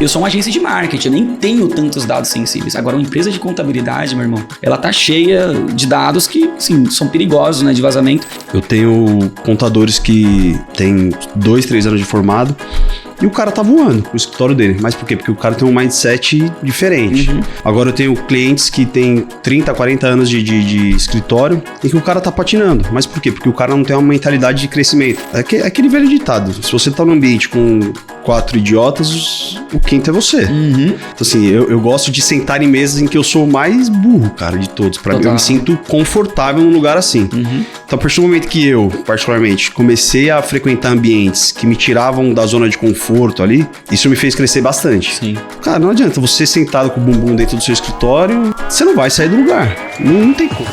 Eu sou uma agência de marketing, eu nem tenho tantos dados sensíveis. Agora, uma empresa de contabilidade, meu irmão, ela tá cheia de dados que, sim, são perigosos, né, de vazamento. Eu tenho contadores que têm 2, 3 anos de formado e o cara tá voando no escritório dele. Mas por quê? Porque o cara tem um mindset diferente. Agora eu tenho clientes que têm 30, 40 anos de escritório e que o cara tá patinando. Mas por quê? Porque o cara não tem uma mentalidade de crescimento. É aquele velho ditado. Se você tá num ambiente com 4 idiotas, o quinto é você. Então assim, eu gosto de sentar em mesas em que eu sou o mais burro, cara, de todos. Pra mim, eu me sinto confortável num lugar assim. Então, a partir do momento que eu, particularmente, comecei a frequentar ambientes que me tiravam da zona de conforto ali, isso me fez crescer bastante. Sim. Cara, não adianta você sentado com o bumbum dentro do seu escritório, você não vai sair do lugar. Não tem como.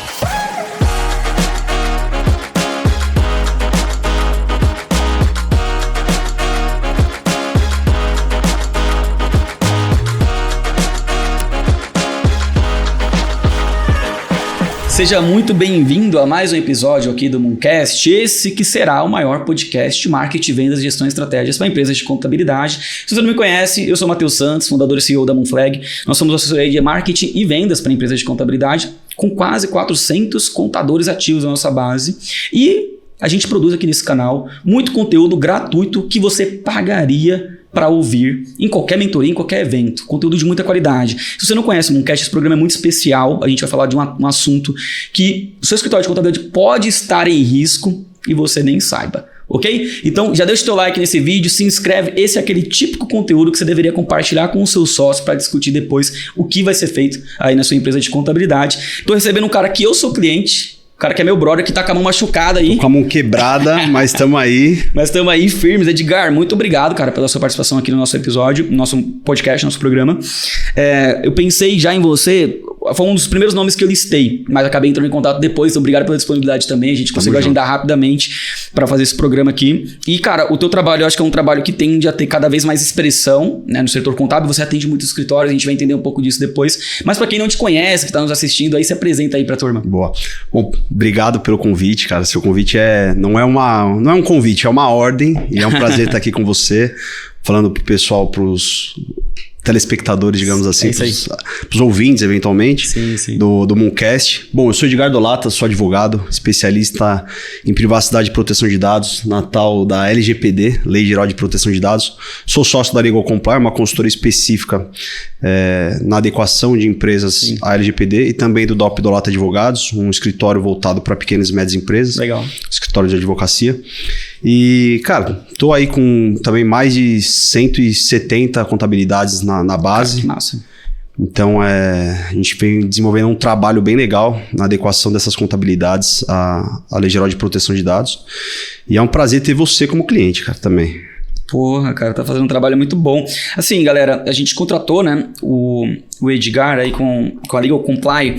Seja muito bem-vindo a mais um episódio aqui do Mooncast, esse que será o maior podcast de marketing, vendas, gestão e estratégias para empresas de contabilidade. Se você não me conhece, eu sou o Matheus Santos, fundador e CEO da Moonflag. Nós somos assessoria de marketing e vendas para empresas de contabilidade, com quase 400 contadores ativos na nossa base. E a gente produz aqui nesse canal muito conteúdo gratuito que você pagaria para ouvir em qualquer mentoria, em qualquer evento. Conteúdo de muita qualidade. Se você não conhece o Mooncast, esse programa é muito especial. A gente vai falar de um assunto que o seu escritório de contabilidade pode estar em risco e você nem saiba. Ok? Então já deixa o teu like nesse vídeo, se inscreve. Esse é aquele típico conteúdo que você deveria compartilhar com o seu sócio para discutir depois o que vai ser feito aí na sua empresa de contabilidade. Estou recebendo um cara que eu sou cliente, o cara que é meu brother, que tá com a mão machucada aí. Tô com a mão quebrada, mas estamos aí. Mas estamos aí firmes. Edgar, muito obrigado, cara, pela sua participação aqui no nosso episódio, no nosso podcast, nosso programa. Eu pensei já em você, foi um dos primeiros nomes que eu listei, mas acabei entrando em contato depois, então obrigado pela disponibilidade também. A gente conseguiu agendar rapidamente para fazer esse programa aqui. E, cara, o teu trabalho, eu acho que é um trabalho que tende a ter cada vez mais expressão, né, no setor contábil. Você atende muitos escritórios, a gente vai entender um pouco disso depois. Mas para quem não te conhece, que tá nos assistindo, aí se apresenta aí pra turma. Boa. Bom, obrigado pelo convite, cara. Seu convite não é um convite, é uma ordem. E é um prazer estar aqui com você, falando pro pessoal, pros telespectadores, digamos assim, pros ouvintes, eventualmente, do Mooncast. Bom, eu sou Edgar Dolata, sou advogado, especialista em privacidade e proteção de dados, na tal da LGPD, Lei Geral de Proteção de Dados. Sou sócio da Legal Comply, uma consultoria específica na adequação de empresas à LGPD, e também do DOP Dolata Advogados, um escritório voltado para pequenas e médias empresas. Legal. Escritório de advocacia. E, cara, tô aí com também mais de 170 contabilidades na base. Cara, que massa. Então, a gente vem desenvolvendo um trabalho bem legal na adequação dessas contabilidades à Lei Geral de Proteção de Dados. E é um prazer ter você como cliente, cara, também. Porra, cara, tá fazendo um trabalho muito bom. Assim, galera, a gente contratou, né, o Edgar aí com a Legal Comply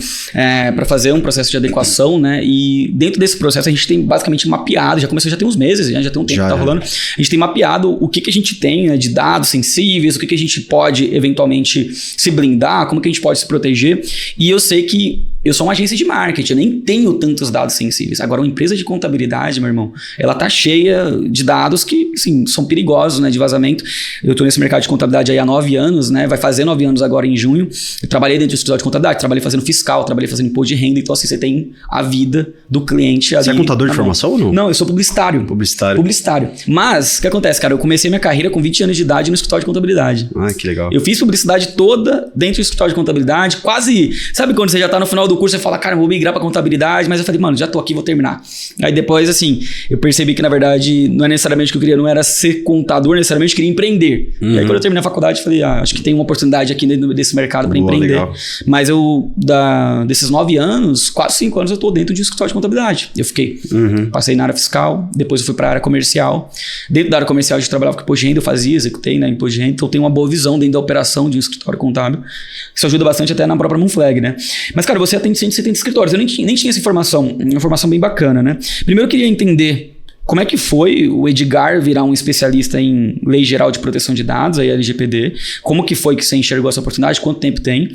para fazer um processo de adequação, né? E dentro desse processo a gente tem basicamente mapeado, já começou, já tem uns meses, já tem um tempo que tá rolando. A gente tem mapeado o que a gente tem, né, de dados sensíveis, o que a gente pode eventualmente se blindar, como que a gente pode se proteger. E eu sei que eu sou uma agência de marketing, eu nem tenho tantos dados sensíveis. Agora, uma empresa de contabilidade, meu irmão, ela tá cheia de dados que, assim, são perigosos, né, de vazamento. Eu tô nesse mercado de contabilidade aí há 9 anos, né, vai fazer 9 anos agora em junho. Eu trabalhei dentro do escritório de contabilidade, trabalhei fazendo fiscal, trabalhei fazendo imposto de renda. Então, assim, você tem a vida do cliente ali. Você é contador de formação ou não? Não, eu sou publicitário. Publicitário. Mas, o que acontece, cara? Eu comecei minha carreira com 20 anos de idade no escritório de contabilidade. Ah, que legal. Eu fiz publicidade toda dentro do escritório de contabilidade, quase... Sabe quando você já tá no final do curso, você fala, cara, vou migrar pra contabilidade, mas eu falei, mano, já tô aqui, vou terminar. Aí depois, assim, eu percebi que, na verdade, não é necessariamente o que eu queria, não era ser contador, necessariamente eu queria empreender. E aí, quando eu terminei a faculdade, eu falei, acho que tem uma oportunidade aqui dentro desse mercado pra empreender. Legal. Mas desses 9 anos, quase 5 anos eu tô dentro de um escritório de contabilidade. Eu fiquei. Passei na área fiscal, depois eu fui pra área comercial. Dentro da área comercial a gente trabalhava com imposto de renda, eu fazia, executei, né, imposto de renda. Então eu tenho uma boa visão dentro da operação de um escritório contábil. Isso ajuda bastante até na própria Moonflag, né? Mas, cara, você atende 170 escritórios. Eu nem tinha essa informação. Uma informação bem bacana, né? Primeiro eu queria entender como é que foi o Edgar virar um especialista em Lei Geral de Proteção de Dados, aí LGPD? Como que foi que você enxergou essa oportunidade? Quanto tempo tem?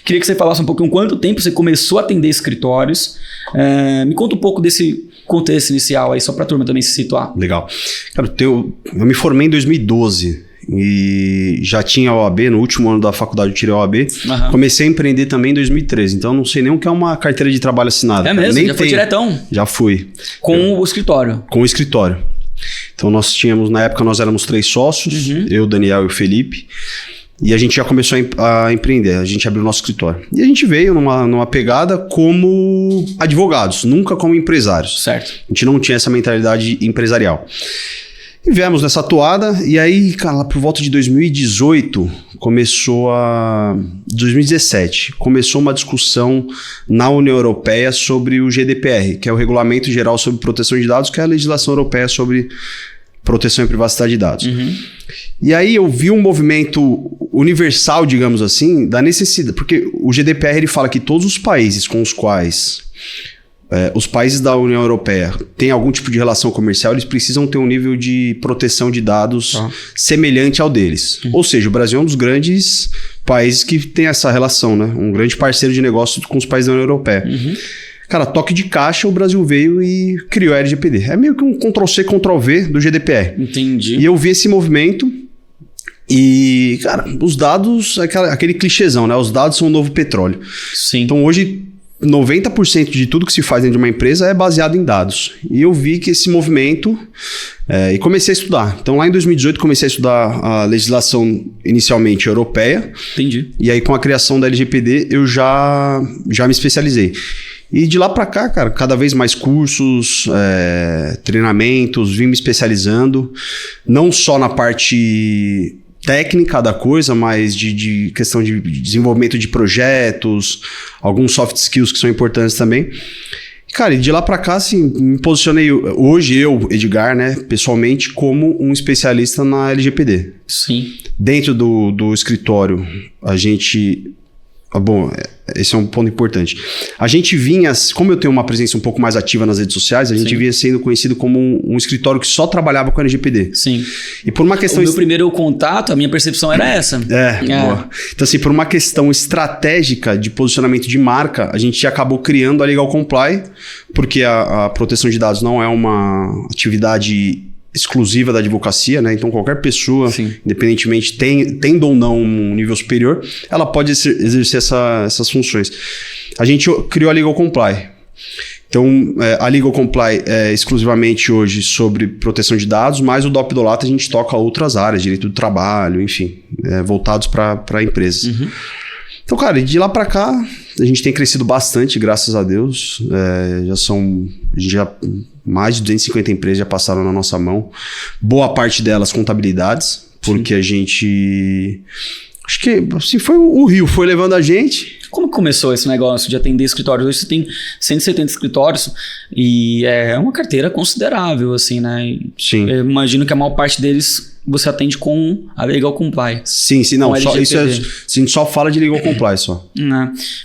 Queria que você falasse um pouquinho quanto tempo você começou a atender escritórios. Me conta um pouco desse contexto inicial aí, só para a turma também se situar. Legal. Cara, eu me formei em 2012. e já tinha a OAB, no último ano da faculdade eu tirei a OAB. Comecei a empreender também em 2013, então não sei nem o que é uma carteira de trabalho assinada. É mesmo? Nem já foi diretão? Já fui. Com o escritório? Com o escritório. Então nós tínhamos, na época nós éramos 3 sócios, eu, Daniel e o Felipe. E a gente já começou a empreender, a gente abriu o nosso escritório. E a gente veio numa pegada como advogados, nunca como empresários. Certo. A gente não tinha essa mentalidade empresarial. E viemos nessa toada, e aí, cara, lá por volta de 2018, 2017, começou uma discussão na União Europeia sobre o GDPR, que é o Regulamento Geral sobre Proteção de Dados, que é a legislação europeia sobre proteção e privacidade de dados. E aí eu vi um movimento universal, digamos assim, da necessidade, porque o GDPR ele fala que todos os países com os quais os países da União Europeia têm algum tipo de relação comercial, eles precisam ter um nível de proteção de dados semelhante ao deles. Ou seja, o Brasil é um dos grandes países que tem essa relação, né? Um grande parceiro de negócio com os países da União Europeia. Cara, toque de caixa, o Brasil veio e criou a LGPD. É meio que um Ctrl-C, Ctrl-V do GDPR. Entendi. E eu vi esse movimento e, cara, os dados, aquele clichêzão, né? Os dados são o novo petróleo. Sim. Então, hoje, 90% de tudo que se faz dentro de uma empresa é baseado em dados. E eu vi que esse movimento... e comecei a estudar. Então, lá em 2018, comecei a estudar a legislação inicialmente europeia. Entendi. E aí, com a criação da LGPD, eu já me especializei. E de lá para cá, cara, cada vez mais cursos, treinamentos, vim me especializando, não só na parte técnica da coisa, mas de questão de desenvolvimento de projetos, alguns soft skills que são importantes também. Cara, e de lá para cá, assim, me posicionei hoje, eu, Edgar, né, pessoalmente, como um especialista na LGPD. Sim. Dentro do escritório, a gente... Bom, esse é um ponto importante. A gente vinha, como eu tenho uma presença um pouco mais ativa nas redes sociais, a gente vinha sendo conhecido como um escritório que só trabalhava com LGPD. Sim. E por uma questão... O meu primeiro contato, a minha percepção era essa. Boa. Então, assim, por uma questão estratégica de posicionamento de marca, a gente acabou criando a Legal Comply, porque a proteção de dados não é uma atividade exclusiva da advocacia, né? Então qualquer pessoa, independentemente tendo ou não um nível superior, ela pode exercer essas funções. A gente criou a Legal Comply. Então a Legal Comply é exclusivamente hoje sobre proteção de dados, mas o DOP do Lata a gente toca outras áreas, direito do trabalho, enfim, voltados para empresas. Então, cara, de lá para cá, a gente tem crescido bastante, graças a Deus. Já mais de 250 empresas já passaram na nossa mão. Boa parte delas contabilidades, porque a gente... Acho que assim, foi o Rio, foi levando a gente. Como começou esse negócio de atender escritórios? Hoje você tem 170 escritórios e é uma carteira considerável, assim, né? Sim. Eu imagino que a maior parte deles você atende com a Legal Comply. Sim, não, só, isso a gente só fala de Legal Comply só.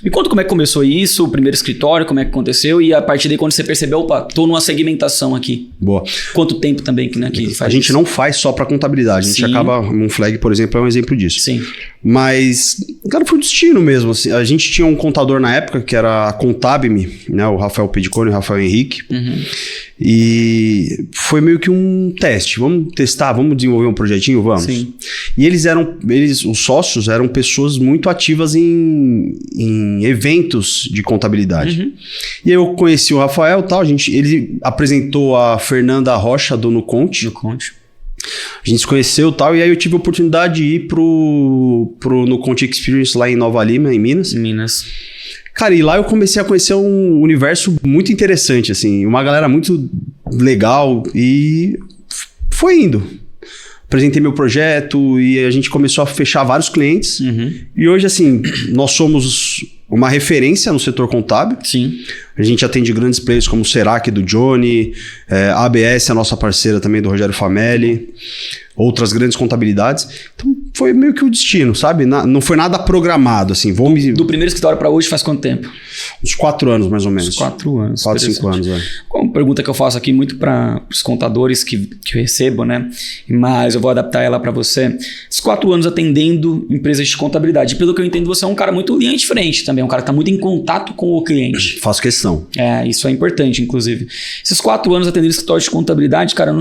Me conta como é que começou isso, o primeiro escritório, como é que aconteceu e a partir daí quando você percebeu, opa, tô numa segmentação aqui. Boa. Quanto tempo também que faz a gente isso? não faz só para contabilidade, a gente acaba, um flag, por exemplo, é um exemplo disso. Sim. Mas, cara, foi o destino mesmo, assim. A gente tinha um contador na época que era a Contabme, né, o Rafael Pedicone e o Rafael Henrique. E foi meio que um teste. Vamos testar, vamos desenvolver um projetinho, vamos. Sim. E os sócios eram pessoas muito ativas em eventos de contabilidade. E eu conheci o Rafael e tal, ele apresentou a Fernanda Rocha do Nuconte. A gente se conheceu e tal, e aí eu tive a oportunidade de ir pro Nuconte Experience lá em Nova Lima, em Minas. Cara, e lá eu comecei a conhecer um universo muito interessante, assim, uma galera muito legal e foi indo. Apresentei meu projeto e a gente começou a fechar vários clientes. E hoje, assim, nós somos uma referência no setor contábil. Sim. A gente atende grandes players como o Serac do Johnny, a ABS, a nossa parceira também do Rogério Famelli, outras grandes contabilidades. Então foi meio que o destino, sabe? Não foi nada programado, assim. Do primeiro escritório para hoje faz quanto tempo? Uns 4 anos, mais ou menos. Uns 4 anos. 4, 5 anos, Uma pergunta que eu faço aqui muito para os contadores que eu recebo, né? Mas eu vou adaptar ela para você. Esses 4 anos atendendo empresas de contabilidade. Pelo que eu entendo, você é um cara muito linha de frente também. Um cara que está muito em contato com o cliente. Faço questão. Isso é importante, inclusive. Esses 4 anos atendendo escritórios de contabilidade, cara,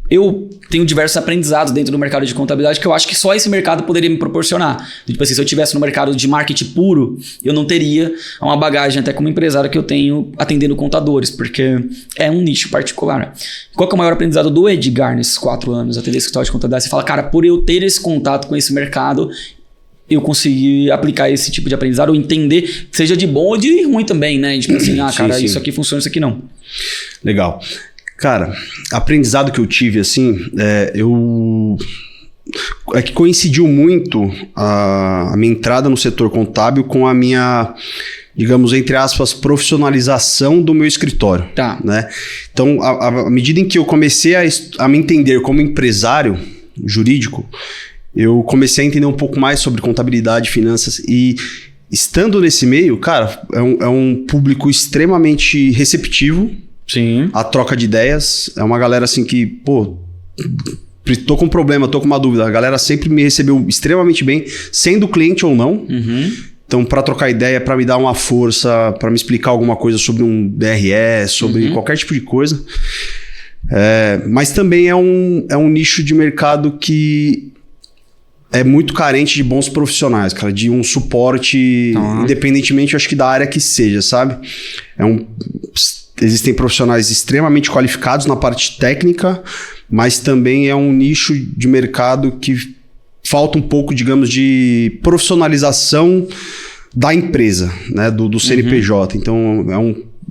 eu tenho diversos aprendizados dentro do mercado de contabilidade que eu acho que só esse mercado poderia me proporcionar. Tipo assim, se eu estivesse no mercado de marketing puro, eu não teria uma bagagem até como empresário que eu tenho atendendo contadores, porque é um nicho particular. Qual que é o maior aprendizado do Edgar nesses 4 anos atender escritório de contabilidade? Você fala, cara, por eu ter esse contato com esse mercado, eu consegui aplicar esse tipo de aprendizado ou entender, seja de bom ou de ruim também, né? Tipo assim, cara, isso aqui funciona, isso aqui não. Legal. Cara, aprendizado que eu tive, assim, é que coincidiu muito a minha entrada no setor contábil com a minha, digamos, entre aspas, profissionalização do meu escritório. Tá. Né? Então, à medida em que eu comecei a me entender como empresário jurídico, eu comecei a entender um pouco mais sobre contabilidade, finanças e... Estando nesse meio, cara, é um público extremamente receptivo. Sim. A troca de ideias. É uma galera assim que, pô, tô com um problema, tô com uma dúvida. A galera sempre me recebeu extremamente bem, sendo cliente ou não. Então, para trocar ideia, para me dar uma força, para me explicar alguma coisa sobre um DRE, sobre qualquer tipo de coisa. Mas também é um nicho de mercado que é muito carente de bons profissionais, cara, de um suporte, independentemente, eu acho que da área que seja, sabe? Existem profissionais extremamente qualificados na parte técnica, mas também é um nicho de mercado que falta um pouco, digamos, de profissionalização da empresa, né, do CNPJ. Então,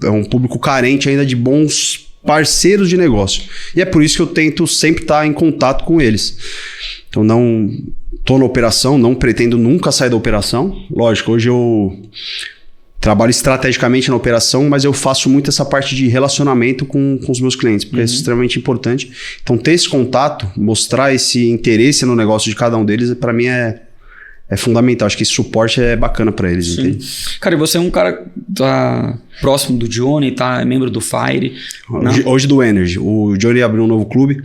é um público carente ainda de bons parceiros de negócio. E é por isso que eu tento sempre estar em contato com eles. Então, não estou na operação, não pretendo nunca sair da operação. Lógico, hoje eu trabalho estrategicamente na operação, mas eu faço muito essa parte de relacionamento com os meus clientes, porque é extremamente importante. Então, ter esse contato, mostrar esse interesse no negócio de cada um deles, para mim é fundamental. Acho que esse suporte é bacana para eles, entende? Cara, e você é um cara que tá próximo do Johnny, é membro do Fire. Hoje do Energy. O Johnny abriu um novo clube.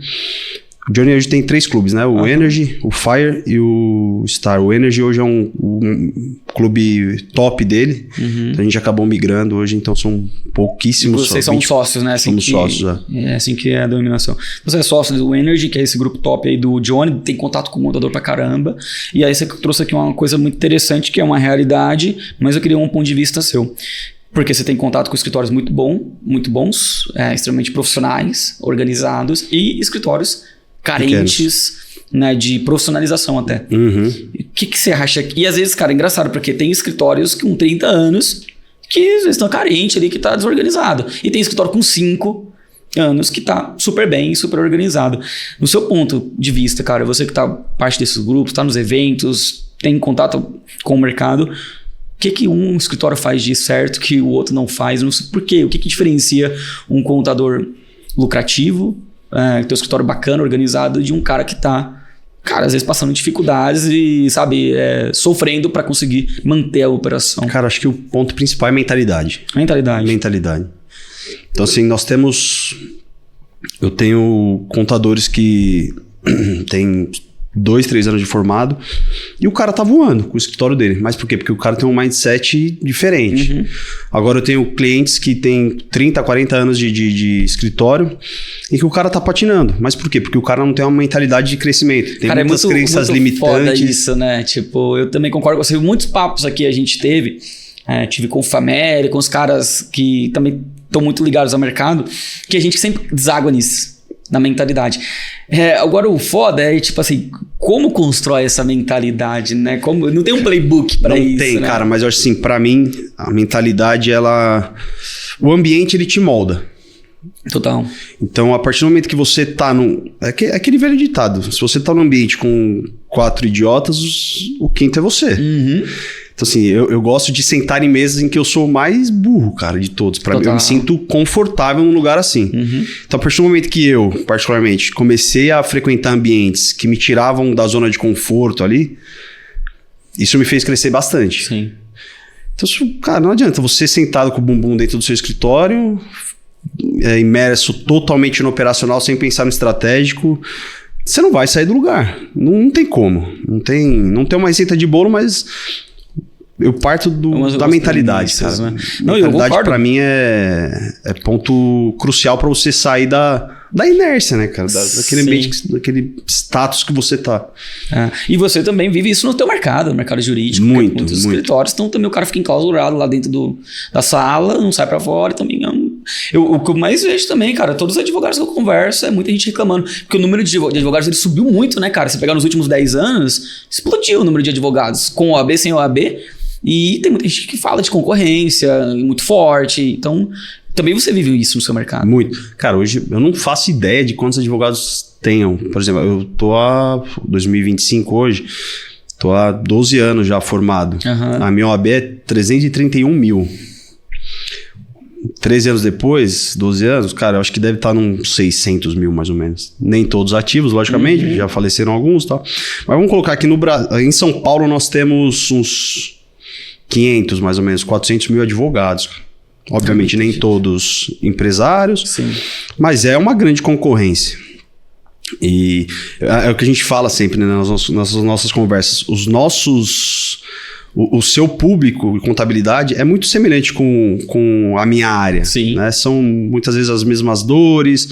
O Johnny hoje tem 3 clubes, né? O Energy, o Fire e o Star. O Energy hoje é um clube top dele. Então a gente acabou migrando hoje, então são pouquíssimos. E vocês são sócios, né? Somos sócios, É assim que é a denominação. Você é sócio do Energy, que é esse grupo top aí do Johnny, tem contato com o montador pra caramba. E aí você trouxe aqui uma coisa muito interessante, que é uma realidade, mas eu queria um ponto de vista seu. Porque você tem contato com escritórios muito bons, extremamente profissionais, organizados e escritórios carentes, né, de profissionalização até. O que você acha? E às vezes, cara, é engraçado, porque tem escritórios com 30 anos que às vezes estão carentes ali, que tá desorganizado. E tem escritório com 5 anos que tá super bem, super organizado. No seu ponto de vista, cara, você que tá parte desses grupos, tá nos eventos, tem contato com o mercado, o que um escritório faz de certo que o outro não faz? Não sei por quê. O que diferencia um contador lucrativo, teu escritório bacana, organizado, de um cara que tá, cara, às vezes passando dificuldades e, sabe, sofrendo para conseguir manter a operação? Cara, acho que o ponto principal é mentalidade. Mentalidade. Então, assim, eu tenho contadores que têm 2, 3 anos de formado e o cara tá voando com o escritório dele. Mas por quê? Porque o cara tem um mindset diferente. Agora eu tenho clientes que têm 30, 40 anos de escritório e que o cara tá patinando. Mas por quê? Porque o cara não tem uma mentalidade de crescimento. Tem cara, muitas crenças muito limitantes. Foda isso, né? Tipo, eu também concordo com você. Muitos papos aqui a gente teve. Tive com o Fameli, com os caras que também estão muito ligados ao mercado, que a gente sempre deságua nisso, na mentalidade. Agora o foda é, tipo assim, como constrói essa mentalidade, né? Não tem um playbook pra isso, Não tem, né? cara, mas eu acho assim, pra mim, a mentalidade, o ambiente, ele te molda. Total. Então, a partir do momento que você tá é aquele velho ditado, se você tá num ambiente com 4 idiotas, o quinto é você. Então, assim, eu gosto de sentar em mesas em que eu sou o mais burro, cara, de todos. Pra mim, eu me sinto confortável num lugar assim. Então, a partir do momento que eu, particularmente, comecei a frequentar ambientes que me tiravam da zona de conforto ali, isso me fez crescer bastante. Sim. Então, cara, não adianta você sentado com o bumbum dentro do seu escritório, imerso totalmente no operacional, sem pensar no estratégico, você não vai sair do lugar. Não tem como. Não tem uma receita de bolo, mas Eu parto da mentalidade, cara. Né? Não, mentalidade pra mim é ponto crucial pra você sair da inércia, né, cara? Daquele ambiente, daquele status que você tá. E você também vive isso no teu mercado, no mercado jurídico. Muitos escritórios, então também o cara fica enclausurado lá dentro da sala, não sai pra fora, também o que eu mais vejo também, cara, todos os advogados que eu converso, é muita gente reclamando, porque o número de advogados ele subiu muito, né, cara? Se pegar nos últimos 10 anos, explodiu o número de advogados, com OAB, sem OAB, e tem muita gente que fala de concorrência muito forte, então também você vive isso no seu mercado. Muito. Cara, hoje eu não faço ideia de quantos advogados tenham. Por exemplo, eu tô há 2025 hoje, tô há 12 anos já formado. A minha OAB é 331 mil. 13 anos depois, 12 anos, cara, eu acho que deve estar num 600 mil mais ou menos. Nem todos ativos, logicamente, já faleceram alguns e tal. Mas vamos colocar aqui no Brasil, em São Paulo nós temos uns 500 mais ou menos, 400 mil advogados. Obviamente nem todos empresários, sim, mas é uma grande concorrência. E é o que a gente fala sempre, né, nas nossas conversas. O seu público e contabilidade é muito semelhante com a minha área. Sim. Né? São muitas vezes as mesmas dores,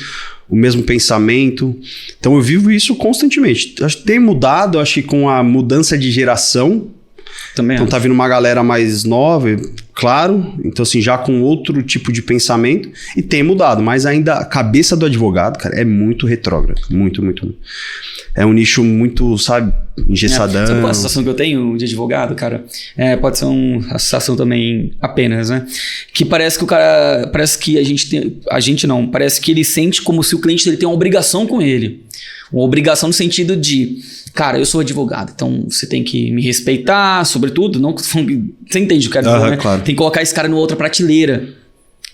o mesmo pensamento. Então eu vivo isso constantemente. Acho que tem mudado, acho que com a mudança de geração. Também então tá vindo uma galera mais nova, claro, então assim, já com outro tipo de pensamento, e tem mudado, mas ainda a cabeça do advogado, cara, é muito retrógrado, muito. É um nicho muito, sabe, engessadão. Sabe qual é a sensação que eu tenho de advogado, cara? Pode ser uma sensação também apenas, né? Que parece que o cara, parece que parece que ele sente como se o cliente dele tem uma obrigação com ele. Uma obrigação no sentido de, cara, eu sou advogado, então você tem que me respeitar, sobretudo, não, você entende o que eu quero dizer, né? Claro. Tem que colocar esse cara numa outra prateleira.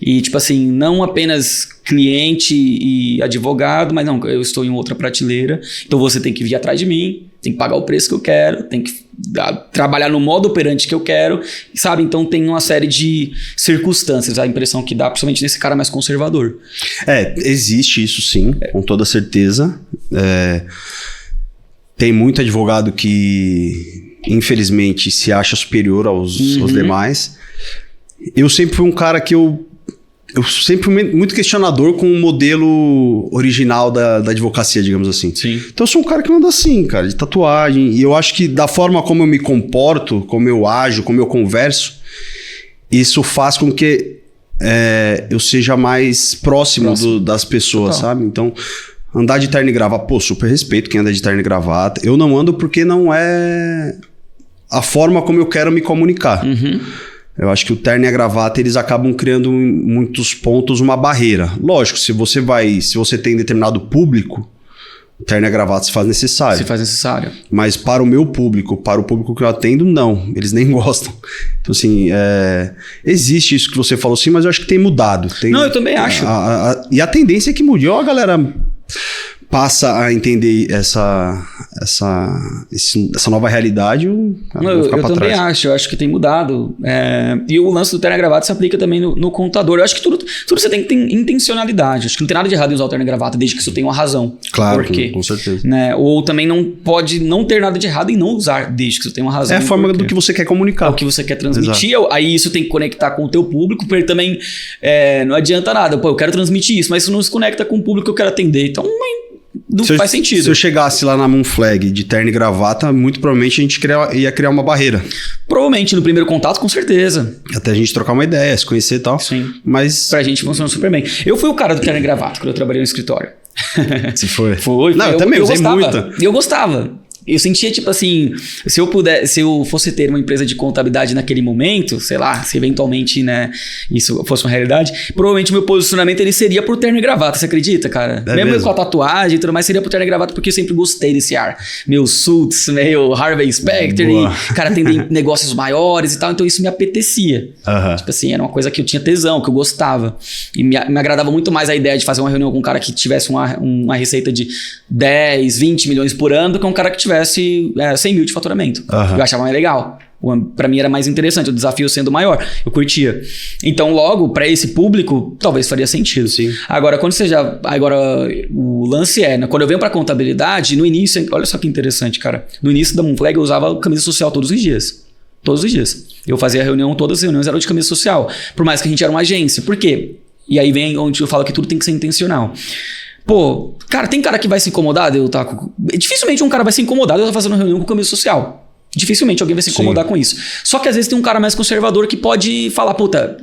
E, tipo assim, não apenas cliente e advogado, mas não, eu estou em outra prateleira, então você tem que vir atrás de mim, tem que pagar o preço que eu quero, tem que trabalhar no modo operante que eu quero, sabe? Então tem uma série de circunstâncias, a impressão que dá, principalmente nesse cara mais conservador. Existe isso sim, com toda certeza. Tem muito advogado que, infelizmente, se acha superior aos demais. Eu sempre fui um cara que eu sempre fui muito questionador com o modelo original da advocacia, digamos assim. Sim. Então eu sou um cara que anda assim, cara, de tatuagem. E eu acho que da forma como eu me comporto, como eu ajo, como eu converso, isso faz com que eu seja mais próximo das pessoas, sabe? Então, andar de terno e gravata, super respeito quem anda de terno e gravata. Eu não ando porque não é a forma como eu quero me comunicar. Eu acho que o terno e a gravata, eles acabam criando em muitos pontos uma barreira. Lógico, se você tem determinado público, o terno e a gravata se faz necessário. Se faz necessário. Mas para o meu público, para o público que eu atendo, não. Eles nem gostam. Então, assim, existe isso que você falou, sim, mas eu acho que tem mudado. Não, eu também acho. E a tendência é que mude. Ou a galera passa a entender essa nova realidade, eu também acho. Eu acho que tem mudado. E o lance do terno e gravata se aplica também no contador. Eu acho que tudo você tem que ter intencionalidade. Acho que não tem nada de errado em usar o terno e gravata, desde que isso tenha uma razão. Claro, por quê? Com certeza. Né? Ou também não pode não ter nada de errado em não usar, desde que isso tenha uma razão. É a forma do que você quer comunicar. É o que você quer transmitir. Exato. Aí isso tem que conectar com o teu público, porque também não adianta nada. Pô, eu quero transmitir isso, mas isso não se conecta com o público que eu quero atender. Então, não faz sentido. Se eu chegasse lá na Moonflag de terno e gravata, muito provavelmente a gente ia criar uma barreira. Provavelmente, no primeiro contato, com certeza. Até a gente trocar uma ideia, se conhecer e tal. Sim. Mas pra gente funciona super bem. Eu fui o cara do terno e gravata quando eu trabalhei no escritório. Você foi? Foi. Não, eu também usei muito. E eu gostava. Eu sentia, tipo assim, se eu fosse ter uma empresa de contabilidade naquele momento, sei lá, se eventualmente, né, isso fosse uma realidade, provavelmente o meu posicionamento ele seria pro terno e gravata, você acredita, cara? Mesmo com a tatuagem e tudo mais, seria pro terno e gravata, porque eu sempre gostei desse ar. Meu Suits, meio Harvey Specter, e, cara, tem negócios maiores e tal, então isso me apetecia. Tipo assim, era uma coisa que eu tinha tesão, que eu gostava. E me agradava muito mais a ideia de fazer uma reunião com um cara que tivesse uma receita de 10, 20 milhões por ano do que um cara que tivesse 100 mil de faturamento. Eu achava mais legal. Pra mim era mais interessante, o desafio sendo maior. Eu curtia. Então, logo, pra esse público, talvez faria sentido. Sim. Agora, o lance né, quando eu venho pra contabilidade, no início, olha só que interessante, cara. No início da Moonflag eu usava camisa social todos os dias. Todos os dias. Eu fazia reunião, todas as reuniões eram de camisa social. Por mais que a gente era uma agência. Por quê? E aí vem onde eu falo que tudo tem que ser intencional. Pô, cara, tem cara que vai se incomodar de eu estar com... Dificilmente um cara vai se incomodar de eu estar fazendo reunião com camisa social. Dificilmente alguém vai se incomodar com isso. Só que às vezes tem um cara mais conservador que pode falar, puta,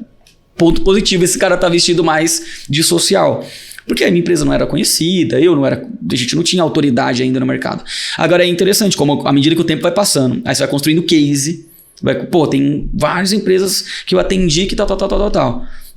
ponto positivo, esse cara tá vestido mais de social. Porque a minha empresa não era conhecida, a gente não tinha autoridade ainda no mercado. Agora é interessante, como à medida que o tempo vai passando, aí você vai construindo case, tem várias empresas que eu atendi que tal.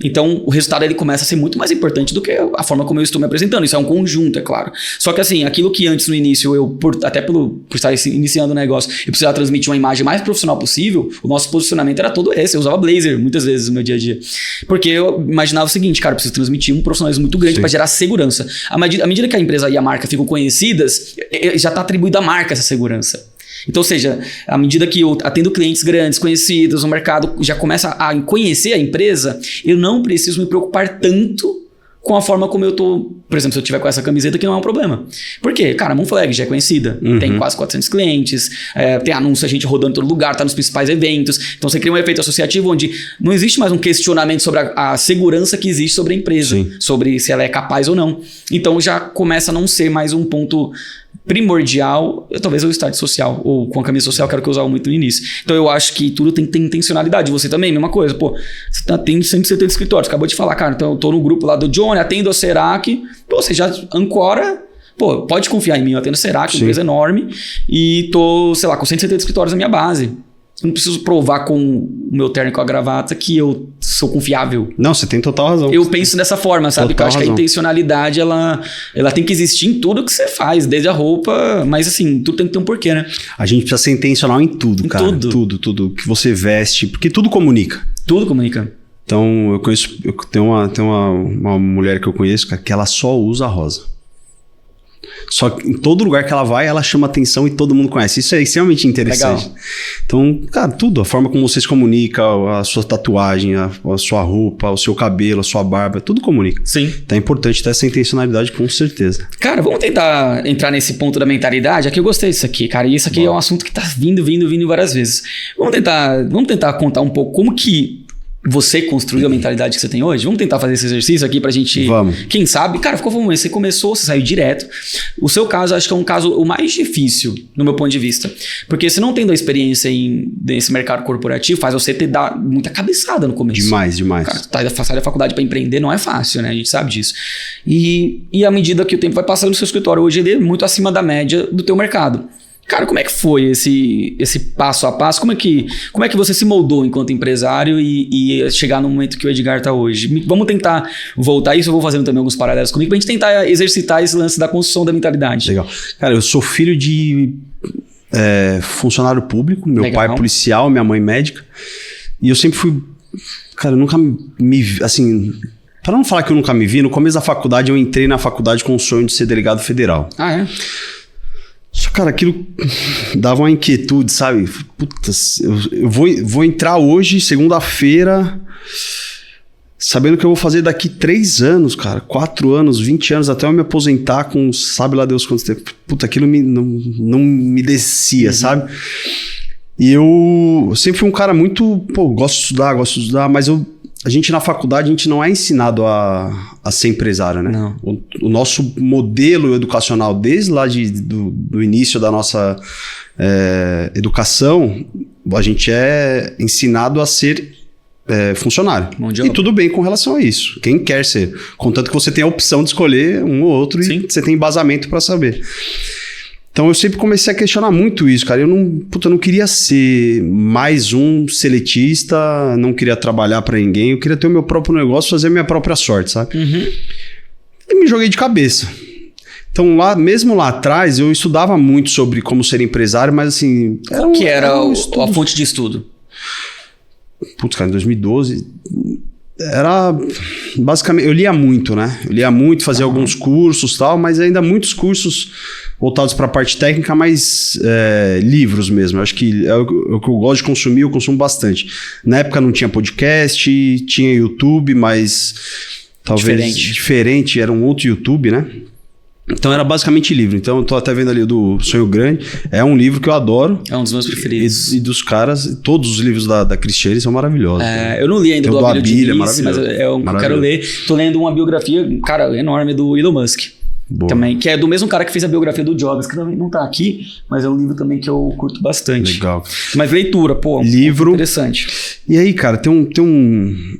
Então, o resultado ele começa a ser muito mais importante do que a forma como eu estou me apresentando. Isso é um conjunto, é claro. Só que assim, aquilo que antes no início, por estar iniciando o negócio, eu precisava transmitir uma imagem mais profissional possível, o nosso posicionamento era todo esse. Eu usava blazer muitas vezes no meu dia a dia. Porque eu imaginava o seguinte, cara, eu preciso transmitir um profissionalismo muito grande para gerar segurança. À medida que a empresa e a marca ficam conhecidas, já está atribuída à marca essa segurança. Então, ou seja, à medida que eu atendo clientes grandes, conhecidos, o mercado já começa a conhecer a empresa, eu não preciso me preocupar tanto com a forma como eu tô... Por exemplo, se eu tiver com essa camiseta, que não é um problema. Por quê? Cara, a Moonflag já é conhecida. Tem quase 400 clientes, tem anúncio, a gente rodando em todo lugar, tá nos principais eventos. Então, você cria um efeito associativo onde não existe mais um questionamento sobre a segurança que existe sobre a empresa. Sim. Sobre se ela é capaz ou não. Então, já começa a não ser mais um ponto... primordial, talvez o start social, ou com a camisa social, que era o que eu usava muito no início. Então eu acho que tudo tem que ter intencionalidade. Você também, mesma coisa, pô, você tem 170 escritórios, acabou de falar, cara, então eu tô no grupo lá do Johnny, atendo a Serac, pô, você já ancora, pô, pode confiar em mim, eu atendo a Serac, uma empresa enorme, e tô, sei lá, com 170 escritórios na minha base. Eu não preciso provar com o meu terno e com a gravata que eu sou confiável. Não, você tem total razão. Eu penso dessa forma, sabe? Porque eu acho que a intencionalidade, ela tem que existir em tudo que você faz, desde a roupa, mas assim, tudo tem que ter um porquê, né? A gente precisa ser intencional em tudo, cara. Tudo que você veste, porque tudo comunica. Tudo comunica. Então, eu tenho uma mulher que eu conheço, cara, que ela só usa rosa. Só que em todo lugar que ela vai, ela chama atenção e todo mundo conhece. Isso é extremamente interessante. Legal. Então, cara, tudo. A forma como você se comunica, a sua tatuagem, a sua roupa, o seu cabelo, a sua barba, tudo comunica. Sim. Então é importante ter essa intencionalidade, com certeza. Cara, vamos tentar entrar nesse ponto da mentalidade. Aqui eu gostei disso aqui, cara. E isso aqui é um assunto que tá vindo várias vezes. Vamos tentar contar um pouco como que você construiu a mentalidade que você tem hoje? Vamos tentar fazer esse exercício aqui pra gente... Vamos. Quem sabe? Cara, você começou, você saiu direto. O seu caso, acho que é um caso o mais difícil, no meu ponto de vista. Porque você não tendo a experiência nesse mercado corporativo, faz você dar muita cabeçada no começo. Demais. Cara, sai da faculdade pra empreender não é fácil, né? A gente sabe disso. E à medida que o tempo vai passando no seu escritório, hoje ele é muito acima da média do teu mercado. Cara, como é que foi esse passo a passo? Como é que você se moldou enquanto empresário e chegar no momento que o Edgar está hoje? Vamos tentar voltar isso, eu vou fazendo também alguns paralelos comigo, pra gente tentar exercitar esse lance da construção da mentalidade. Legal. Cara, eu sou filho de funcionário público, meu pai é policial, minha mãe médica, e eu sempre fui... Cara, eu nunca me... Assim... Para não falar que eu nunca me vi, no começo da faculdade eu entrei na faculdade com o sonho de ser delegado federal. Ah, é? Só, cara, aquilo dava uma inquietude, sabe? Putz, eu vou entrar hoje, segunda-feira, sabendo que eu vou fazer daqui 3 anos, cara, 4 anos, 20 anos, até eu me aposentar com sabe lá Deus quanto tempo. Puta, aquilo não me descia, sabe? E eu sempre fui um cara muito... Pô, gosto de estudar, mas a gente na faculdade, a gente não é ensinado a ser empresário, né? Não. O nosso modelo educacional, desde lá do início da nossa educação, a gente é ensinado a ser funcionário. E tudo bem com relação a isso. Quem quer ser. Contanto que você tem a opção de escolher um ou outro. Sim. E você tem embasamento para saber. Então eu sempre comecei a questionar muito isso, cara. Eu não queria ser mais um seletista, não queria trabalhar para ninguém, eu queria ter o meu próprio negócio, fazer a minha própria sorte, sabe? E me joguei de cabeça. Então, mesmo lá atrás, eu estudava muito sobre como ser empresário, mas assim... Qual que era a fonte de estudo? Putz, cara, em 2012... Era basicamente, eu lia muito, né? Eu lia muito, fazia alguns cursos e tal, mas ainda muitos cursos voltados para a parte técnica, mas livros mesmo. Eu acho que é o que eu gosto de consumir, eu consumo bastante. Na época não tinha podcast, tinha YouTube, mas talvez diferente, era um outro YouTube, né? Então era basicamente livro. Então eu tô até vendo ali o do Sonho Grande. É um livro que eu adoro. É um dos meus preferidos. E dos caras, todos os livros da Cristiane são maravilhosos. Eu não li ainda Tem do o Abílio Diniz, mas maravilhoso. é um que eu quero ler. Tô lendo uma biografia, cara, enorme do Elon Musk. Boa. Também, que é do mesmo cara que fez a biografia do Jobs, que também não tá aqui, mas é um livro também que eu curto bastante. Legal. Mas leitura, pô, livro interessante. E aí, cara, tem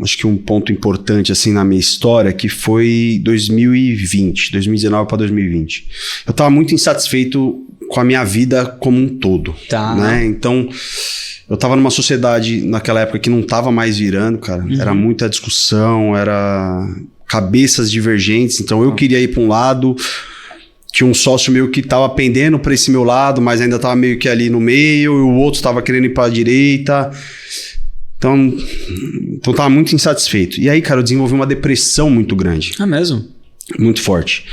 acho que um ponto importante assim na minha história que foi 2019 para 2020. Eu tava muito insatisfeito com a minha vida como um todo, Tá. né? Então, eu tava numa sociedade naquela época que não tava mais virando, cara. Era muita discussão, era cabeças divergentes. Então, eu queria ir para um lado, tinha um sócio meu que tava pendendo para esse meu lado, mas ainda tava meio que ali no meio, e o outro tava querendo ir para a direita. Então tava muito insatisfeito. E aí, cara, eu desenvolvi uma depressão muito grande. Ah, mesmo? Muito forte.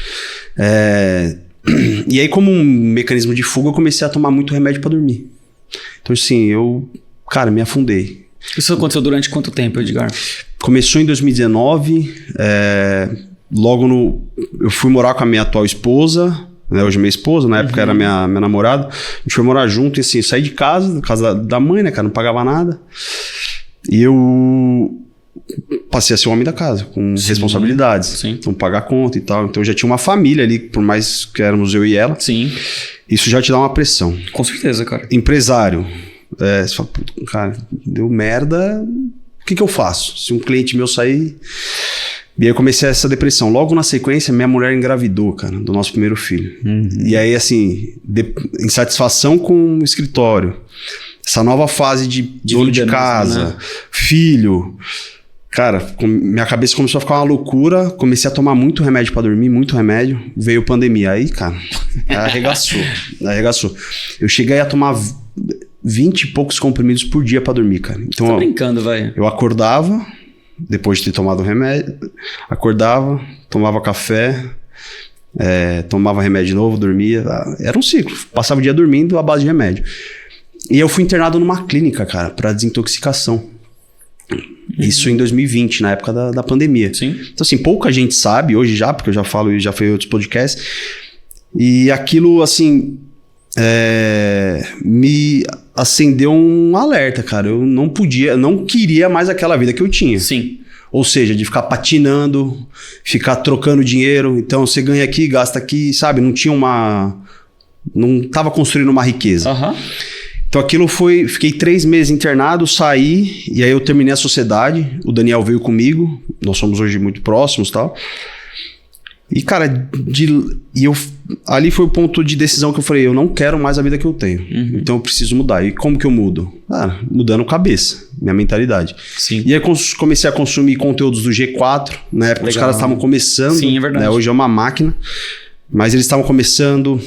E aí, como um mecanismo de fuga, eu comecei a tomar muito remédio para dormir. Então, assim, cara, me afundei. Isso aconteceu durante quanto tempo, Edgar? Começou em 2019, eu fui morar com a minha atual esposa, né, hoje minha esposa, na época era minha namorada, a gente foi morar junto e assim, eu saí de casa, da casa da mãe, né, cara, não pagava nada, e eu passei a ser o homem da casa, com responsabilidades, sim. Então pagar conta e tal, então eu já tinha uma família ali, por mais que éramos eu e ela, Sim. Isso já te dá uma pressão. Com certeza, cara. Empresário, você fala, cara, deu merda, o que eu faço? Se um cliente meu sair... E aí eu comecei essa depressão. Logo na sequência, minha mulher engravidou, cara, do nosso primeiro filho. E aí, assim, insatisfação com o escritório. Essa nova fase de dono de casa, mesmo, né? Filho. Cara, minha cabeça começou a ficar uma loucura. Comecei a tomar muito remédio pra dormir, muito remédio. Veio pandemia. Aí, cara, arregaçou. Eu cheguei a tomar 20 e poucos comprimidos por dia pra dormir, cara. Então, tá brincando, velho. Eu acordava... Depois de ter tomado o remédio, acordava, tomava café, tomava remédio novo, dormia. Era um ciclo. Passava o dia dormindo à base de remédio. E eu fui internado numa clínica, cara, para desintoxicação. Isso em 2020, na época da pandemia. Sim. Então, assim, pouca gente sabe hoje já, porque eu já falo e já fui em outros podcasts. E aquilo, assim, me acendeu um alerta, cara. Eu não queria mais aquela vida que eu tinha. Sim. Ou seja, de ficar patinando, ficar trocando dinheiro. Então, você ganha aqui, gasta aqui, sabe? Não tava construindo uma riqueza. Então, aquilo fiquei 3 meses internado, saí, e aí eu terminei a sociedade. O Daniel veio comigo, nós somos hoje muito próximos e tal. E, cara, ali foi o ponto de decisão que eu falei, eu não quero mais a vida que eu tenho. Então eu preciso mudar. E como que eu mudo? Mudando cabeça, minha mentalidade. Sim. E aí comecei a consumir conteúdos do G4. Na época os caras estavam começando. Sim, é verdade. Né? Hoje é uma máquina. Mas eles estavam começando.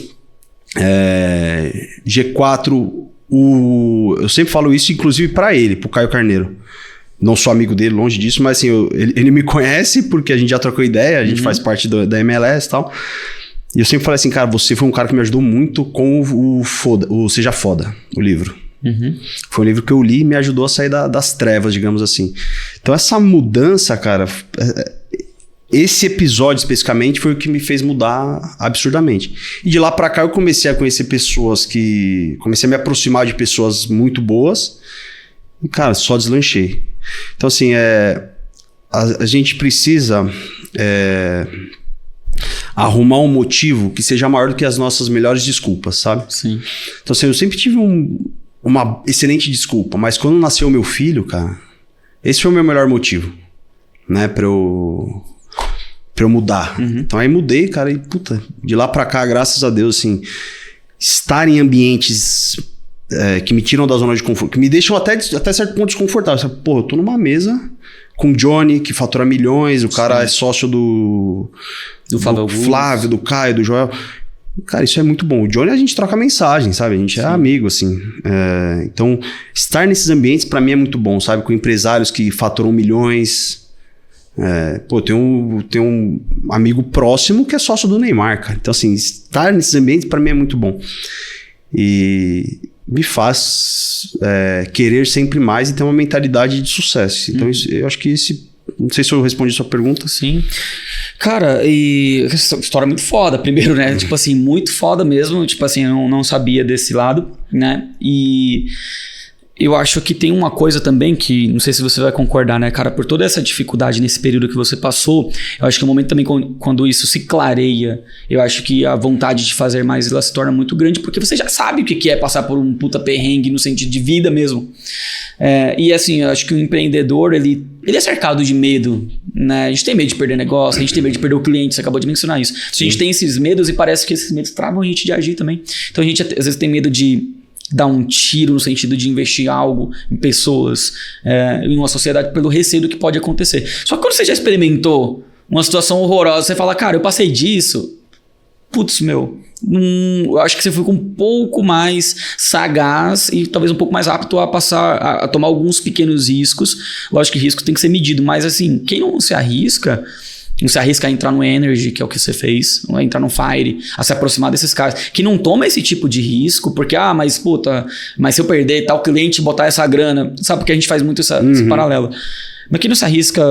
G4, eu sempre falo isso, inclusive para ele, pro Caio Carneiro. Não sou amigo dele, longe disso, mas assim, ele me conhece porque a gente já trocou ideia, a gente faz parte da MLS e tal. E eu sempre falei assim, cara, você foi um cara que me ajudou muito com o Seja Foda, o livro. Foi um livro que eu li e me ajudou a sair das trevas, digamos assim. Então essa mudança, cara, esse episódio especificamente foi o que me fez mudar absurdamente. E de lá pra cá eu comecei a conhecer comecei a me aproximar de pessoas muito boas. E, cara, só deslanchei. Então, assim, a gente precisa arrumar um motivo que seja maior do que as nossas melhores desculpas, sabe? Sim. Então, assim, eu sempre tive uma excelente desculpa, mas quando nasceu meu filho, cara, esse foi o meu melhor motivo, né? Pra eu mudar. Então, aí mudei, cara, e, puta, de lá pra cá, graças a Deus, assim, estar em ambientes... que me tiram da zona de conforto, que me deixam até certo ponto desconfortável. Pô, eu tô numa mesa com o Johnny, que fatura milhões, o cara é sócio do Flávio, do Caio, do Joel. Cara, isso é muito bom. O Johnny a gente troca mensagem, sabe? A gente é amigo, assim. Então, estar nesses ambientes pra mim é muito bom, sabe? Com empresários que faturam milhões. Tem um amigo próximo que é sócio do Neymar, cara. Então, assim, estar nesses ambientes pra mim é muito bom. E me faz querer sempre mais e ter uma mentalidade de sucesso. Então, eu acho que não sei se eu respondi a sua pergunta. Sim. Cara, e essa história é muito foda, primeiro, né? Tipo assim, muito foda mesmo. Tipo assim, eu não sabia desse lado, né? E eu acho que tem uma coisa também que, não sei se você vai concordar, né, cara? Por toda essa dificuldade nesse período que você passou, eu acho que o momento também quando isso se clareia, eu acho que a vontade de fazer mais, ela se torna muito grande, porque você já sabe o que é passar por um puta perrengue no sentido de vida mesmo. E assim, eu acho que o empreendedor, ele é cercado de medo, né? A gente tem medo de perder negócio, a gente tem medo de perder o cliente, você acabou de mencionar isso. A gente tem esses medos e parece que esses medos travam a gente de agir também. Então a gente às vezes tem medo de dar um tiro no sentido de investir algo em pessoas, em uma sociedade, pelo receio do que pode acontecer. Só que quando você já experimentou uma situação horrorosa, você fala, cara, eu passei disso, putz, eu acho que você foi com um pouco mais sagaz e talvez um pouco mais apto a tomar alguns pequenos riscos. Lógico que risco tem que ser medido, mas assim, quem não se arrisca a entrar no Energy, que é o que você fez, ou a entrar no Fire, a se aproximar desses caras, que não toma esse tipo de risco, porque, mas se eu perder tal cliente botar essa grana, sabe, porque a gente faz muito esse paralelo. Mas quem não se arrisca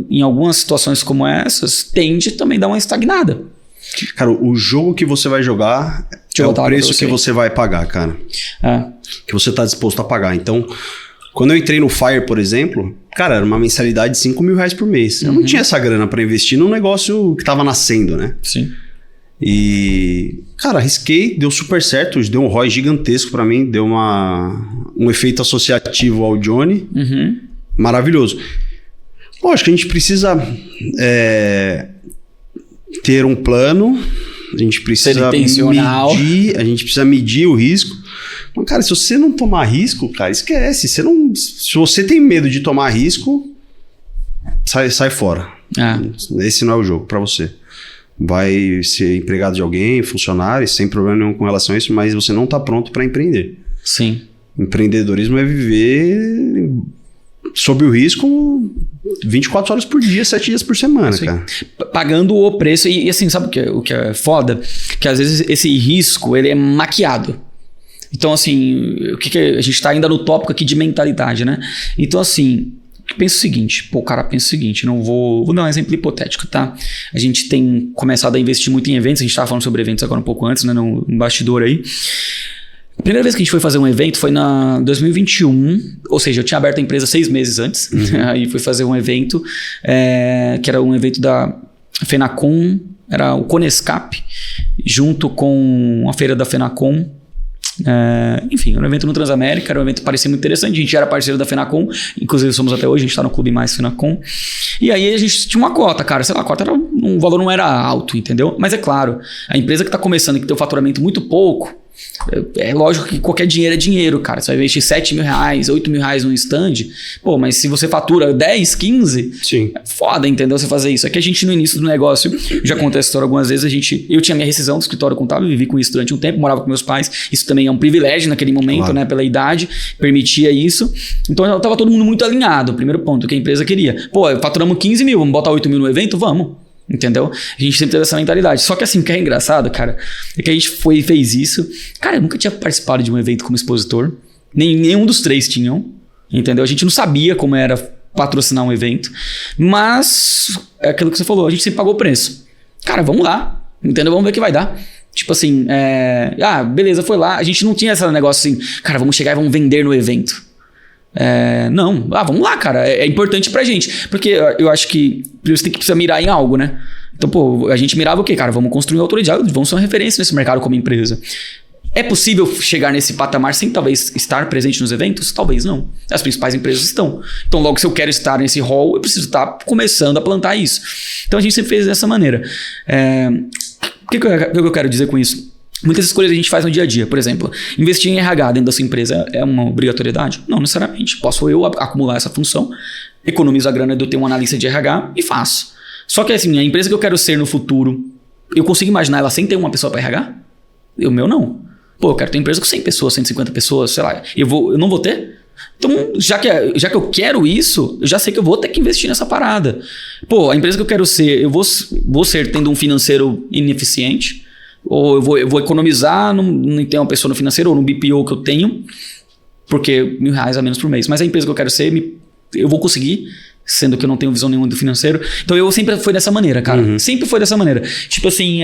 em algumas situações como essas, tende também a dar uma estagnada. Cara, o jogo que você vai jogar é o preço que você vai pagar, cara. Que você tá disposto a pagar. Então, quando eu entrei no Fire, por exemplo, cara, era uma mensalidade de R$5.000 por mês. Eu não tinha essa grana pra investir num negócio que tava nascendo, né? Sim. E, cara, arrisquei, deu super certo, deu um ROI gigantesco pra mim, deu um efeito associativo ao Johnny. Maravilhoso. Lógico que a gente precisa ter um plano, a gente precisa medir o risco. Mas, cara, se você não tomar risco, cara, esquece. Se você tem medo de tomar risco, sai fora. Esse não é o jogo pra você. Vai ser empregado de alguém, funcionário, sem problema nenhum com relação a isso, mas você não tá pronto pra empreender. Sim. Empreendedorismo é viver sob o risco 24 horas por dia, 7 dias por semana, cara. Pagando o preço. E assim, sabe o que é foda? Que às vezes esse risco, ele é maquiado. Então, assim, a gente tá ainda no tópico aqui de mentalidade, né? Então, assim, pensa o seguinte, o cara pensa o seguinte, vou dar um exemplo hipotético, tá? A gente tem começado a investir muito em eventos, a gente tava falando sobre eventos agora um pouco antes, né, no bastidor aí. A primeira vez que a gente foi fazer um evento foi na 2021, ou seja, eu tinha aberto a empresa 6 meses antes, aí fui fazer um evento, que era um evento da Fenacom, era o Conescap, junto com a feira da Fenacom. Enfim, era um evento no Transamérica, era um evento que parecia muito interessante, a gente era parceiro da Fenacom, inclusive somos até hoje, a gente tá no Clube Mais Fenacom, e aí a gente tinha uma cota, cara, sei lá, a cota era um valor não era alto, entendeu? Mas é claro, a empresa que tá começando e que tem um faturamento muito pouco, é lógico que qualquer dinheiro é dinheiro, cara. Você vai investir R$7.000, R$8.000 num stand. Pô, mas se você fatura 10, 15, sim, é foda, entendeu? Você fazer isso. É que a gente no início do negócio, já contei essa história algumas vezes, eu tinha minha rescisão do escritório contábil, vivi com isso durante um tempo, morava com meus pais. Isso também é um privilégio naquele momento, claro, né? Pela idade, permitia isso. Então tava todo mundo muito alinhado. O primeiro ponto que a empresa queria. Pô, faturamos 15 mil, vamos botar 8 mil no evento? Vamos. Entendeu? A gente sempre teve essa mentalidade. Só que assim, o que é engraçado, cara, é que a gente fez isso. Cara, eu nunca tinha participado de um evento como expositor. Nenhum dos três tinham. Entendeu? A gente não sabia como era patrocinar um evento. Mas é aquilo que você falou, a gente sempre pagou o preço. Cara, vamos lá. Entendeu? Vamos ver o que vai dar. Tipo assim, beleza, foi lá. A gente não tinha esse negócio assim, cara, vamos chegar e vamos vender no evento. Não, vamos lá, cara, é importante pra gente, porque eu acho que você precisa mirar em algo, né? Então, pô, a gente mirava o quê, cara? Vamos construir uma autoridade, vamos ser uma referência nesse mercado como empresa. É possível chegar nesse patamar sem talvez estar presente nos eventos? Talvez não. As principais empresas estão. Então, logo, se eu quero estar nesse hall, eu preciso estar começando a plantar isso. Então, a gente sempre fez dessa maneira. O que eu quero dizer com isso? Muitas escolhas a gente faz no dia a dia. Por exemplo, investir em RH dentro da sua empresa é uma obrigatoriedade? Não necessariamente. Posso eu acumular essa função, economizo a grana de eu ter um analista de RH e faço. Só que assim, a empresa que eu quero ser no futuro, eu consigo imaginar ela sem ter uma pessoa para RH? O meu não. Pô, eu quero ter empresa com 100 pessoas, 150 pessoas, sei lá. Eu não vou ter? Então, já que eu quero isso, eu já sei que eu vou ter que investir nessa parada. Pô, a empresa que eu quero ser, eu vou ser tendo um financeiro ineficiente, ou eu vou economizar, não ter uma pessoa no financeiro ou no BPO que eu tenho, porque R$1.000 a menos por mês. Mas a empresa que eu quero ser, eu vou conseguir sendo que eu não tenho visão nenhuma do financeiro. Então eu sempre fui dessa maneira, cara. Sempre foi dessa maneira. Tipo assim,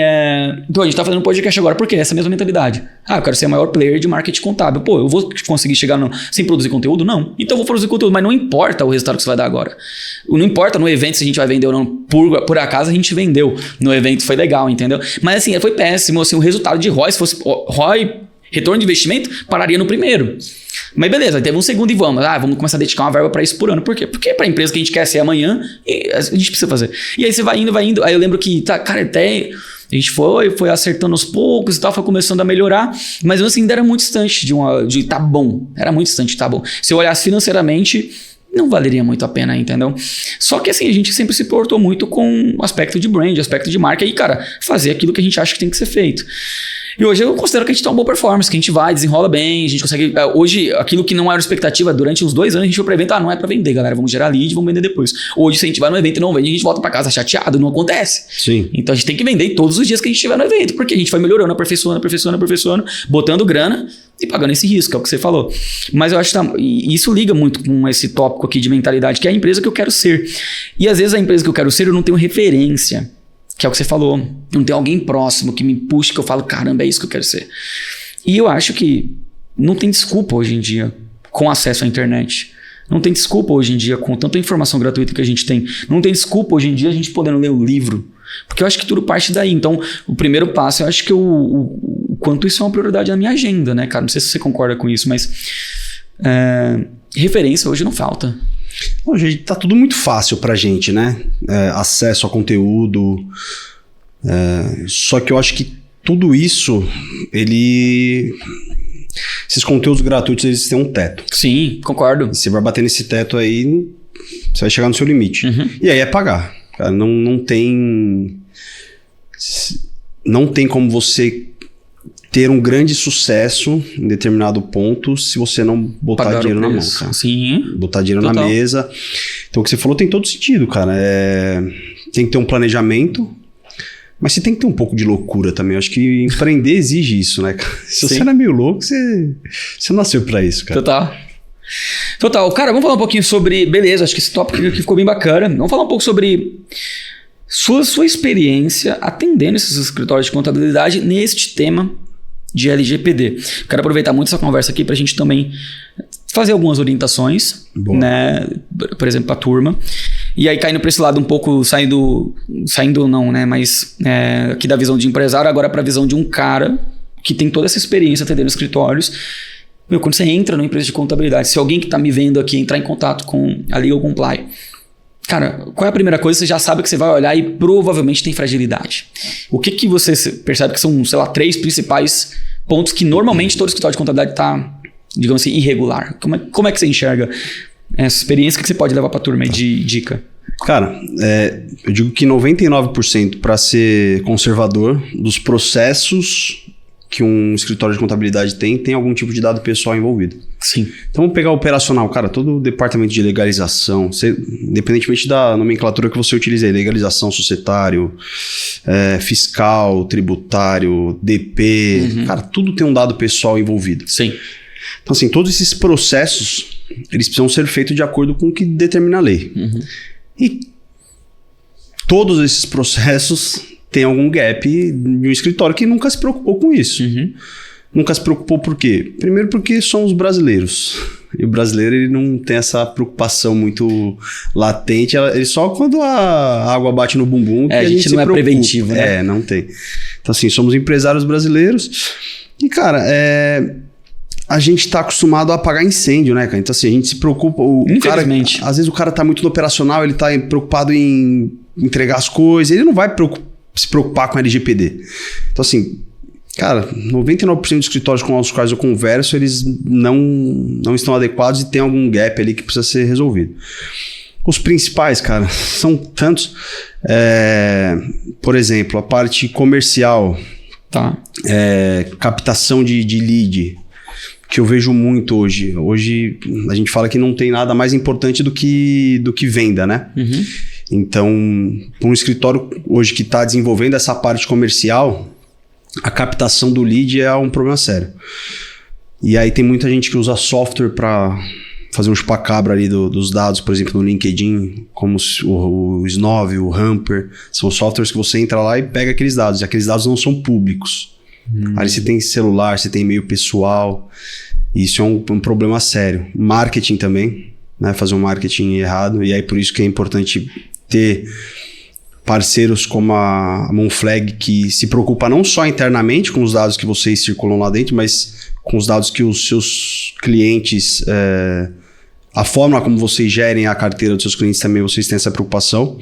então a gente tá fazendo um podcast agora, por quê? Essa mesma mentalidade. Eu quero ser o maior player de marketing contábil. Pô, eu vou conseguir chegar sem produzir conteúdo? Não. Então eu vou produzir conteúdo, mas não importa o resultado que você vai dar agora. Não importa no evento se a gente vai vender ou não. Por acaso a gente vendeu no evento, foi legal, entendeu? Mas assim, foi péssimo. Assim, o resultado de ROI, se fosse ROI, retorno de investimento, pararia no primeiro. Mas beleza, teve um segundo e vamos começar a dedicar uma verba para isso por ano. Por quê? Porque para a empresa que a gente quer ser amanhã, a gente precisa fazer. E aí você vai indo. Aí eu lembro que, cara, até a gente foi acertando aos poucos e tal, foi começando a melhorar. Mas assim, ainda era muito distante de tá bom. Era muito distante de tá bom. Se eu olhasse financeiramente, não valeria muito a pena, entendeu? Só que assim, a gente sempre se portou muito com o aspecto de brand, aspecto de marca. E, cara, fazer aquilo que a gente acha que tem que ser feito. E hoje eu considero que a gente tem uma boa performance, que a gente vai, desenrola bem, a gente consegue... Hoje, aquilo que não era expectativa durante uns 2 anos, a gente foi para evento, não é para vender, galera, vamos gerar lead, vamos vender depois. Hoje, se a gente vai no evento e não vende, a gente volta para casa chateado, não acontece. Sim. Então a gente tem que vender todos os dias que a gente estiver no evento, porque a gente vai melhorando, aperfeiçoando, botando grana e pagando esse risco, que é o que você falou. Mas eu acho que isso liga muito com esse tópico aqui de mentalidade, que é a empresa que eu quero ser. E às vezes a empresa que eu quero ser, eu não tenho referência. Que é o que você falou. Não tem alguém próximo que me puxe, que eu falo, caramba, é isso que eu quero ser. E eu acho que não tem desculpa hoje em dia com acesso à internet. Não tem desculpa hoje em dia com tanta informação gratuita que a gente tem. Não tem desculpa hoje em dia a gente podendo ler o livro. Porque eu acho que tudo parte daí. Então, o primeiro passo, eu acho que o quanto isso é uma prioridade na minha agenda, né, cara? Não sei se você concorda com isso, mas referência hoje não falta. Bom, gente, tá tudo muito fácil pra gente, né? Acesso a conteúdo. Só que eu acho que tudo isso, esses conteúdos gratuitos, eles têm um teto. Sim, concordo. Você vai bater nesse teto aí, você vai chegar no seu limite. E aí é pagar. Cara, não tem como você ter um grande sucesso em determinado ponto se você não botar pagar dinheiro na mão, cara. Sim. Botar dinheiro Total. na mesa. Então o que você falou tem todo sentido, cara. Tem que ter um planejamento, mas você tem que ter um pouco de loucura também. Eu acho que empreender exige isso, né, cara? Se você não é meio louco, você nasceu pra isso, cara. Total. Cara, vamos falar um pouquinho sobre... Beleza, acho que esse tópico aqui ficou bem bacana. Vamos falar um pouco sobre sua experiência atendendo esses escritórios de contabilidade neste tema de LGPD. Quero aproveitar muito essa conversa aqui para a gente também fazer algumas orientações, né? Por exemplo, para a turma. E aí caindo para esse lado um pouco, saindo não, né? Mas aqui da visão de empresário, agora para a visão de um cara que tem toda essa experiência atendendo escritórios. Quando você entra numa empresa de contabilidade, se alguém que está me vendo aqui entrar em contato com a Legal Comply, cara, qual é a primeira coisa? Você já sabe que você vai olhar e provavelmente tem fragilidade. O que você percebe que são, sei lá, 3 principais pontos que normalmente todo escritório de contabilidade está, digamos assim, irregular? Como é que você enxerga essa experiência que você pode levar para a turma de dica? Cara, eu digo que 99% para ser conservador dos processos que um escritório de contabilidade tem algum tipo de dado pessoal envolvido. Sim. Então vamos pegar o operacional, cara, todo o departamento de legalização, independentemente da nomenclatura que você utilize aí, legalização, societário, fiscal, tributário, DP, cara, tudo tem um dado pessoal envolvido. Sim. Então assim, todos esses processos, eles precisam ser feitos de acordo com o que determina a lei. E todos esses processos tem algum gap de um escritório que nunca se preocupou com isso. Nunca se preocupou por quê? Primeiro porque somos brasileiros. E o brasileiro ele não tem essa preocupação muito latente. Ele só quando a água bate no bumbum que a gente não é preventivo, né? Não tem. Então assim, somos empresários brasileiros. E cara, a gente tá acostumado a apagar incêndio, né, cara? Então assim, a gente se preocupa... Infelizmente. Às vezes o cara tá muito no operacional, ele tá preocupado em entregar as coisas. Ele não vai se preocupar com a LGPD. Então assim, cara, 99% dos escritórios com os quais eu converso, eles não estão adequados e tem algum gap ali que precisa ser resolvido. Os principais, cara, são tantos. Por exemplo, a parte comercial, captação de lead, que eu vejo muito hoje. Hoje a gente fala que não tem nada mais importante do que venda, né? Então, um escritório hoje que está desenvolvendo essa parte comercial, a captação do lead é um problema sério. E aí tem muita gente que usa software para fazer um chupacabra ali dos dados, por exemplo, no LinkedIn, como o Snov, o Hamper, são softwares que você entra lá e pega aqueles dados, e aqueles dados não são públicos. Aí você tem celular, você tem e-mail pessoal, e isso é um problema sério. Marketing também, né? Fazer um marketing errado, e aí por isso que é importante ter parceiros como a Moonflag, que se preocupa não só internamente com os dados que vocês circulam lá dentro, mas com os dados que os seus clientes, a forma como vocês gerem a carteira dos seus clientes também, vocês têm essa preocupação.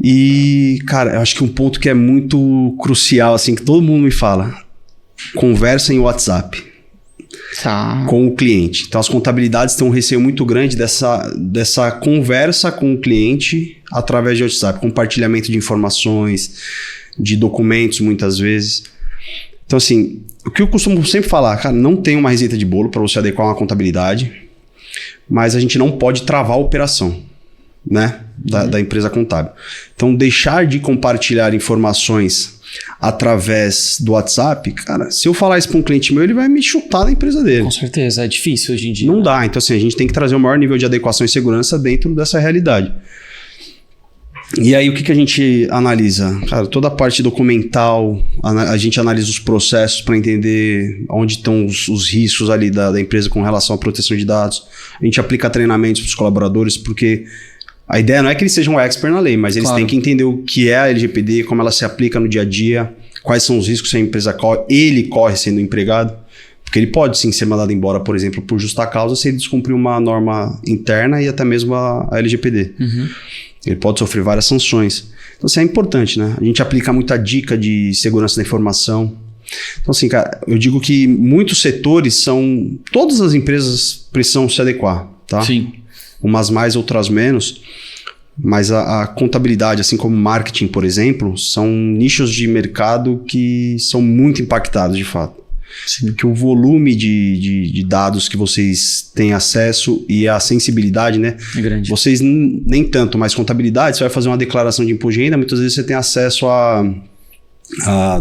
E, cara, eu acho que um ponto que é muito crucial, assim, que todo mundo me fala, conversa em WhatsApp com o cliente. Então, as contabilidades têm um receio muito grande dessa conversa com o cliente através de WhatsApp, compartilhamento de informações, de documentos, muitas vezes. Então, assim, o que eu costumo sempre falar, cara, não tem uma receita de bolo para você adequar uma contabilidade, mas a gente não pode travar a operação, né, da empresa contábil. Então, deixar de compartilhar informações através do WhatsApp, cara, se eu falar isso para um cliente meu, ele vai me chutar da empresa dele. Com certeza, é difícil hoje em dia. Não dá, então assim, a gente tem que trazer o maior nível de adequação e segurança dentro dessa realidade. E aí, o que a gente analisa? Cara, toda a parte documental, a gente analisa os processos para entender onde estão os riscos ali da empresa com relação à proteção de dados. A gente aplica treinamentos para os colaboradores, porque a ideia não é que eles sejam expert na lei, mas eles têm que entender o que é a LGPD, como ela se aplica no dia a dia, quais são os riscos que a empresa corre, ele corre sendo empregado. Porque ele pode sim ser mandado embora, por exemplo, por justa causa, se ele descumprir uma norma interna e até mesmo a LGPD. Ele pode sofrer várias sanções. Então, isso é importante, né? A gente aplica muita dica de segurança da informação. Então, assim, cara, eu digo que muitos setores todas as empresas precisam se adequar, tá? Sim. Umas mais, outras menos. Mas a contabilidade, assim como marketing, por exemplo, são nichos de mercado que são muito impactados, de fato. Sim. Porque o volume de dados que vocês têm acesso e a sensibilidade, né? É grande. Vocês nem tanto, mas contabilidade, você vai fazer uma declaração de imposto de renda, muitas vezes você tem acesso a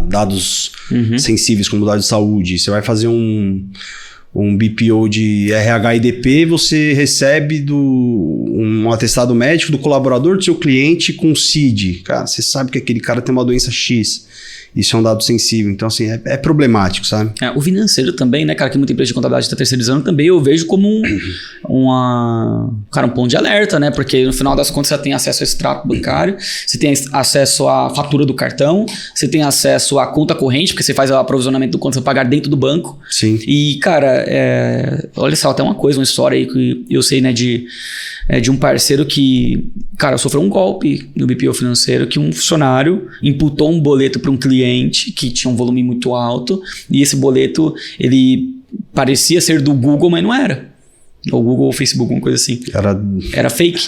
dados sensíveis, como dados de saúde. Você vai fazer um BPO de RH e DP, você recebe um atestado médico do colaborador do seu cliente com CID. Cara, você sabe que aquele cara tem uma doença X. Isso é um dado sensível. Então, assim, é problemático, sabe? O financeiro também, né, cara, que muita empresa de contabilidade está terceirizando, também eu vejo como um ponto de alerta, né? Porque no final das contas você tem acesso ao extrato bancário, você tem acesso à fatura do cartão, você tem acesso à conta corrente, porque você faz o aprovisionamento do conta a pagar dentro do banco. Sim. E, cara, olha só, até uma história aí que eu sei, né, de um parceiro que, cara, sofreu um golpe no BPO financeiro, que um funcionário imputou um boleto para um cliente que tinha um volume muito alto, e esse boleto, ele parecia ser do Google, mas não era. Ou Google ou Facebook, uma coisa assim. Era fake.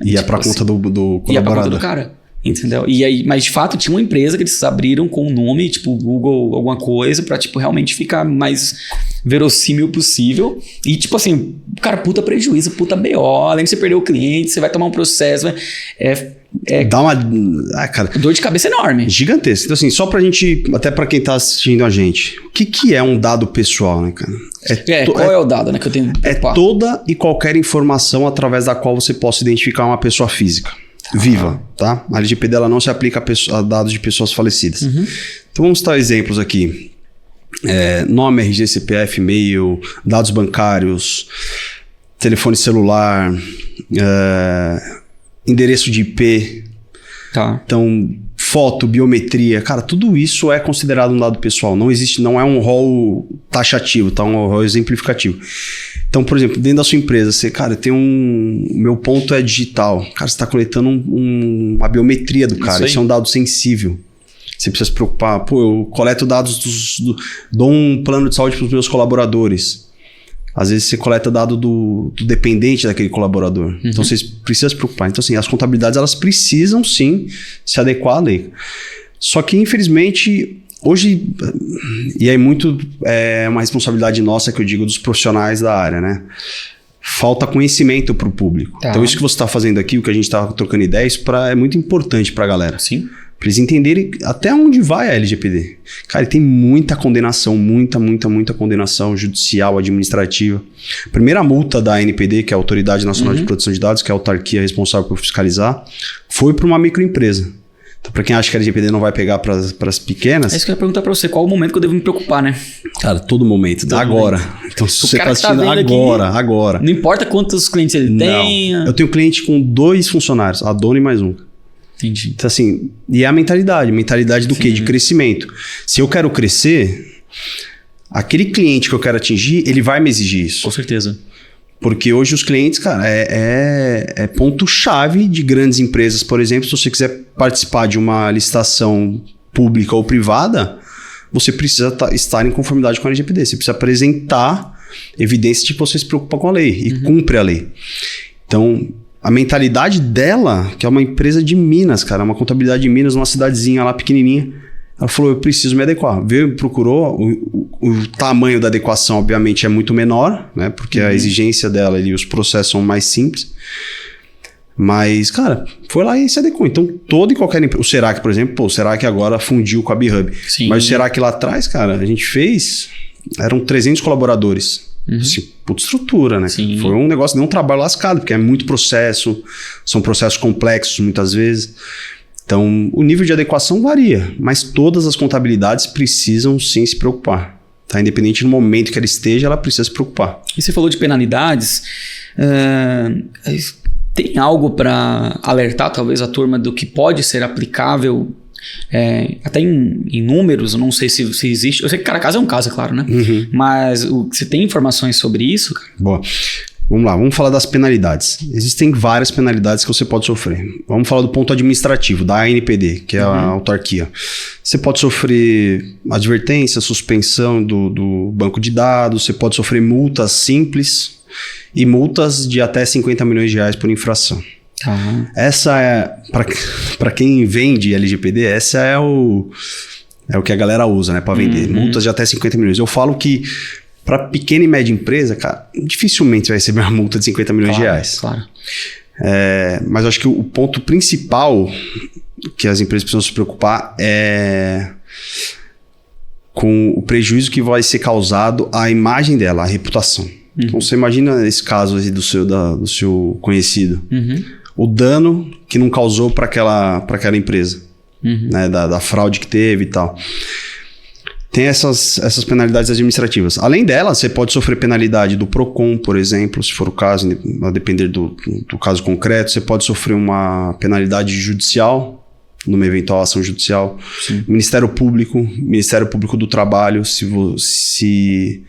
Ia pra conta do colaborador. Ia pra conta do cara. Entendeu? E aí, mas de fato tinha uma empresa que eles abriram com o nome, tipo Google, alguma coisa, pra tipo realmente ficar mais verossímil possível. E tipo assim, cara, puta prejuízo, puta BO, além de você perder o cliente, você vai tomar um processo. Dá uma... cara, dor de cabeça enorme. Gigantesca. Então assim, só pra gente, até pra quem tá assistindo a gente, o que é um dado pessoal, né, cara? Qual é o dado, né, que eu tenho que preocupar? Toda e qualquer informação através da qual você possa identificar uma pessoa física. Viva, tá? A LGPD ela não se aplica a dados de pessoas falecidas. Então vamos citar exemplos aqui. Nome, RG, CPF, e-mail, dados bancários, telefone celular, endereço de IP. Tá. Então, foto, biometria, cara, tudo isso é considerado um dado pessoal. Não é um rol taxativo, tá? Um rol exemplificativo. Então, por exemplo, dentro da sua empresa, você, cara, tem meu ponto é digital. Cara, você está coletando uma biometria do cara. Isso é um dado sensível. Você precisa se preocupar. Pô, eu coleto dados dou um plano de saúde para os meus colaboradores. Às vezes você coleta dado do dependente daquele colaborador. Então, vocês precisam se preocupar. Então, assim, as contabilidades, elas precisam, sim, se adequar à lei. Só que, infelizmente... Hoje, e aí muito é uma responsabilidade nossa, que eu digo, dos profissionais da área, né? Falta conhecimento para o público. Tá. Então isso que você está fazendo aqui, o que a gente está trocando ideias, é muito importante para a galera. Sim. Pra eles entenderem até onde vai a LGPD. Cara, tem muita condenação, muita condenação judicial, administrativa. A primeira multa da ANPD, que é a Autoridade Nacional de Proteção de Dados, que é a autarquia responsável por fiscalizar, foi para uma microempresa. Então, para quem acha que a LGPD não vai pegar para as pequenas... É isso que eu ia perguntar para você, qual o momento que eu devo me preocupar, né? Cara, todo momento, agora. Então, se você tá assistindo agora. Não importa quantos clientes ele tem. Eu tenho cliente com 2 funcionários, a dona e mais um. Entendi. Então, assim, e é a mentalidade do quê? De crescimento. Se eu quero crescer, aquele cliente que eu quero atingir, ele vai me exigir isso. Com certeza. Porque hoje os clientes, cara, é ponto-chave de grandes empresas. Por exemplo, se você quiser participar de uma licitação pública ou privada, você precisa estar em conformidade com a LGPD. Você precisa apresentar evidência de que você se preocupa com a lei e cumpre a lei. Então, a mentalidade dela, que é uma empresa de Minas, cara, uma contabilidade de Minas, uma cidadezinha lá pequenininha, ela falou, eu preciso me adequar. Veio, procurou, o tamanho da adequação, obviamente, é muito menor, né? Porque a exigência dela e os processos são mais simples. Mas, cara, foi lá e se adequou. Então, toda e qualquer empresa... O Serac, por exemplo, o Serac agora fundiu com a BHub. Mas o Serac lá atrás, cara, a gente fez... Eram 300 colaboradores. Assim, puta estrutura, né? Sim. Foi um negócio, um trabalho lascado, porque é muito processo, são processos complexos muitas vezes. Então, o nível de adequação varia, mas todas as contabilidades precisam sim se preocupar. Tá? Independente do momento que ela esteja, ela precisa se preocupar. E você falou de penalidades. Tem algo para alertar, talvez, a turma do que pode ser aplicável, até em números? Eu não sei se existe. Eu sei que cada caso é um caso, é claro, né? Mas você tem informações sobre isso? Boa. Vamos lá, vamos falar das penalidades. Existem várias penalidades que você pode sofrer. Vamos falar do ponto administrativo, da ANPD, que é a autarquia. Você pode sofrer advertência, suspensão do banco de dados, você pode sofrer multas simples e multas de até 50 milhões de reais por infração. Essa é, para quem vende LGPD, essa é o que a galera usa, né, para vender. Multas de até 50 milhões. Eu falo que para pequena e média empresa, cara, dificilmente vai receber uma multa de 50 milhões de reais. Claro. Mas eu acho que o ponto principal que as empresas precisam se preocupar é com o prejuízo que vai ser causado à imagem dela, à reputação. Então, você imagina esse caso aí do seu conhecido. O dano que não causou para aquela empresa, né, da fraude que teve e tal. Tem essas penalidades administrativas. Além delas, você pode sofrer penalidade do PROCON, por exemplo, se for o caso, a depender do caso concreto. Você pode sofrer uma penalidade judicial, numa eventual ação judicial. Sim. Ministério Público do Trabalho, se você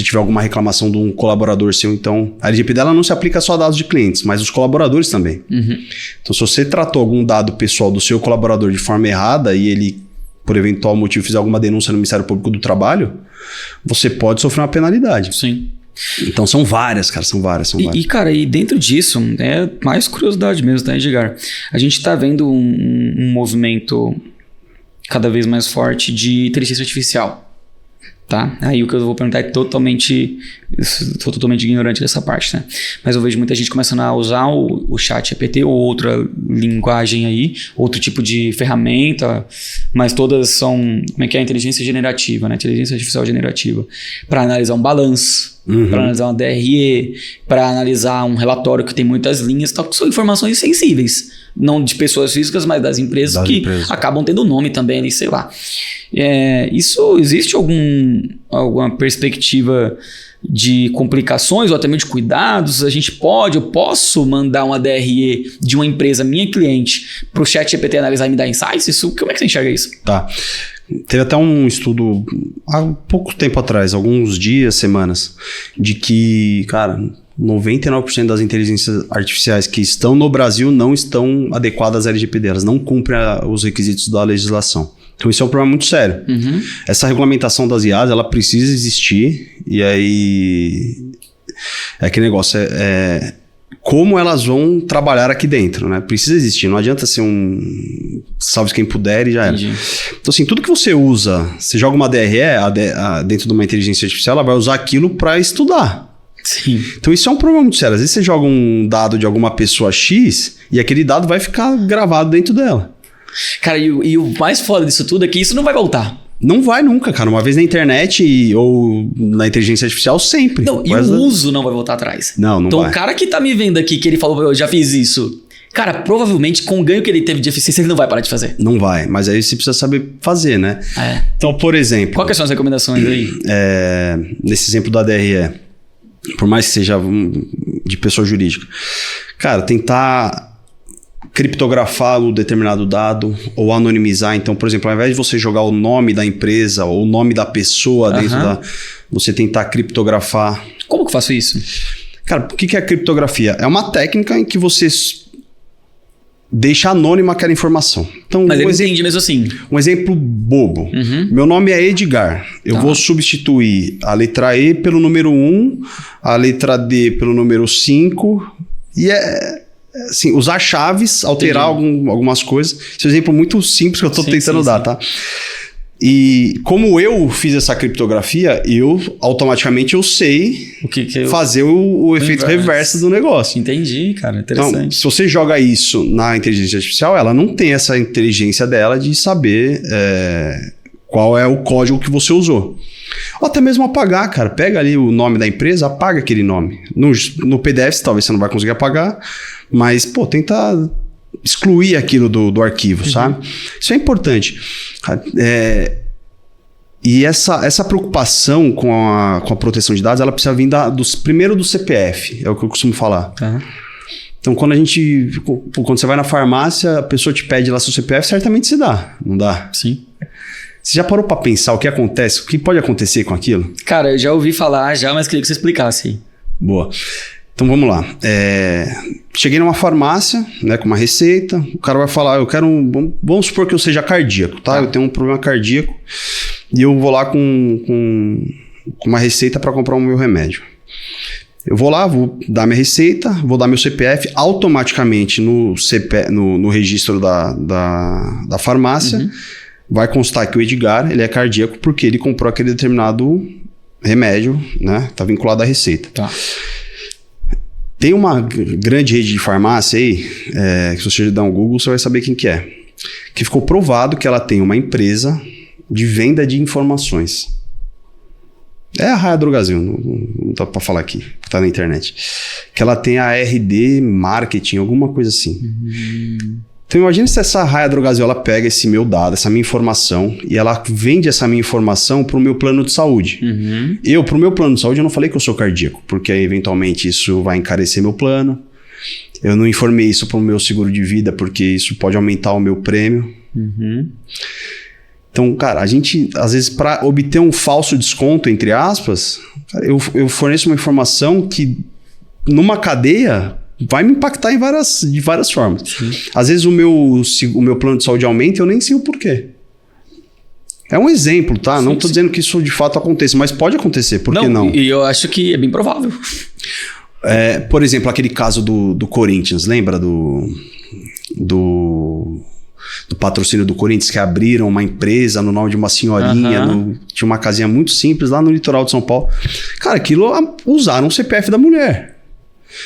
tiver alguma reclamação de um colaborador seu. Então, a LGPD ela não se aplica só a dados de clientes, mas os colaboradores também. Então, se você tratou algum dado pessoal do seu colaborador de forma errada e ele, por eventual motivo, fizer alguma denúncia no Ministério Público do Trabalho, você pode sofrer uma penalidade. Sim. Então são várias, cara, são várias. E, cara, e dentro disso, é mais curiosidade mesmo, tá, Edgar? A gente tá vendo um movimento cada vez mais forte de inteligência artificial, tá? Aí o que eu vou perguntar é totalmente... Sou totalmente ignorante dessa parte, né? Mas eu vejo muita gente começando a usar o chat GPT ou outra linguagem aí, outro tipo de ferramenta, mas todas são, como é que é? Inteligência generativa, né? Inteligência artificial generativa, para analisar um balanço, para analisar uma DRE, para analisar um relatório que tem muitas linhas, tal, que são informações sensíveis, não de pessoas físicas, mas das empresas acabam tendo nome também ali, sei lá. Isso existe alguma perspectiva de complicações ou até mesmo de cuidados? Eu posso mandar uma DRE de uma empresa, minha cliente, para o chat GPT analisar e me dar insights? Como é que você enxerga isso? Tá. Teve até um estudo há pouco tempo atrás, alguns dias, semanas, de que, cara, 99% das inteligências artificiais que estão no Brasil não estão adequadas à LGPD, elas não cumprem os requisitos da legislação. Então isso é um problema muito sério. Essa regulamentação das IAs, ela precisa existir, e aí é aquele negócio, como elas vão trabalhar aqui dentro, né? Precisa existir, não adianta ser salve quem puder e já era. Então assim, tudo que você usa, você joga uma DRE dentro de uma inteligência artificial, ela vai usar aquilo para estudar. Sim. Então isso é um problema muito sério. Às vezes você joga um dado de alguma pessoa X e aquele dado vai ficar gravado dentro dela. Cara, e o mais foda disso tudo é que isso não vai voltar. Não vai nunca, cara. Uma vez na internet ou na inteligência artificial, sempre. Não, e o uso não vai voltar atrás. Não vai. Então o cara que tá me vendo aqui, que ele falou, eu já fiz isso. Cara, provavelmente com o ganho que ele teve de eficiência, ele não vai parar de fazer. Não vai, mas aí você precisa saber fazer, né? Então, por exemplo... Quais são as recomendações aí? Nesse exemplo da DRE, por mais que seja de pessoa jurídica, cara, tentar criptografar o determinado dado ou anonimizar. Então, por exemplo, ao invés de você jogar o nome da empresa ou o nome da pessoa dentro da... Você tentar criptografar. Como que eu faço isso? Cara, o que é a criptografia? É uma técnica em que você deixa anônima aquela informação. Então, mas eu entendi mesmo assim. Um exemplo bobo. Meu nome é Edgar. Eu vou substituir a letra E pelo número 1, a letra D pelo número 5 e assim, usar chaves, alterar algumas coisas. Esse é um exemplo muito simples que eu estou tentando dar, tá? E como eu fiz essa criptografia, automaticamente eu sei fazer o efeito reverso do negócio. Entendi, cara. Interessante. Então, se você joga isso na inteligência artificial, ela não tem essa inteligência dela de saber qual é o código que você usou. Ou até mesmo apagar, cara. Pega ali o nome da empresa, apaga aquele nome. No PDF, talvez você não vai conseguir apagar, mas, tenta excluir aquilo do arquivo, sabe? Isso é importante. E essa preocupação com a proteção de dados, ela precisa vir primeiro do CPF, é o que eu costumo falar. Então, quando você vai na farmácia, a pessoa te pede lá seu CPF, certamente se dá, não dá? Sim. Você já parou para pensar o que acontece, o que pode acontecer com aquilo? Cara, eu já ouvi falar mas queria que você explicasse. Boa. Então vamos lá. Cheguei numa farmácia, né, com uma receita. O cara vai falar, vamos supor que eu seja cardíaco, tá? Eu tenho um problema cardíaco e eu vou lá com uma receita para comprar o meu remédio. Eu vou lá, vou dar minha receita, vou dar meu CPF automaticamente no registro da farmácia. Vai constar que o Edgar, ele é cardíaco porque ele comprou aquele determinado remédio, né? Tá vinculado à receita. Tá. Tem uma grande rede de farmácia aí, que se você der um Google, você vai saber quem que é. Que ficou provado que ela tem uma empresa de venda de informações. É a Raia Drogasil, não dá pra falar aqui, tá na internet. Que ela tem a RD Marketing, alguma coisa assim. Então imagina se essa Raia Drogasil, ela pega esse meu dado, essa minha informação, e ela vende essa minha informação pro meu plano de saúde. Pro meu plano de saúde, eu não falei que eu sou cardíaco, porque aí, eventualmente isso vai encarecer meu plano. Eu não informei isso pro meu seguro de vida, porque isso pode aumentar o meu prêmio. Então, cara, a gente, às vezes, para obter um falso desconto, entre aspas, eu forneço uma informação que, numa cadeia, vai me impactar de várias formas. Às vezes o meu plano de saúde aumenta e eu nem sei o porquê. É um exemplo, tá? Não tô dizendo que isso de fato aconteça, mas pode acontecer, por que não? E eu acho que é bem provável. Por exemplo, aquele caso do Corinthians, lembra do patrocínio do Corinthians, que abriram uma empresa no nome de uma senhorinha, tinha uma casinha muito simples lá no litoral de São Paulo. Cara, aquilo usaram o CPF da mulher.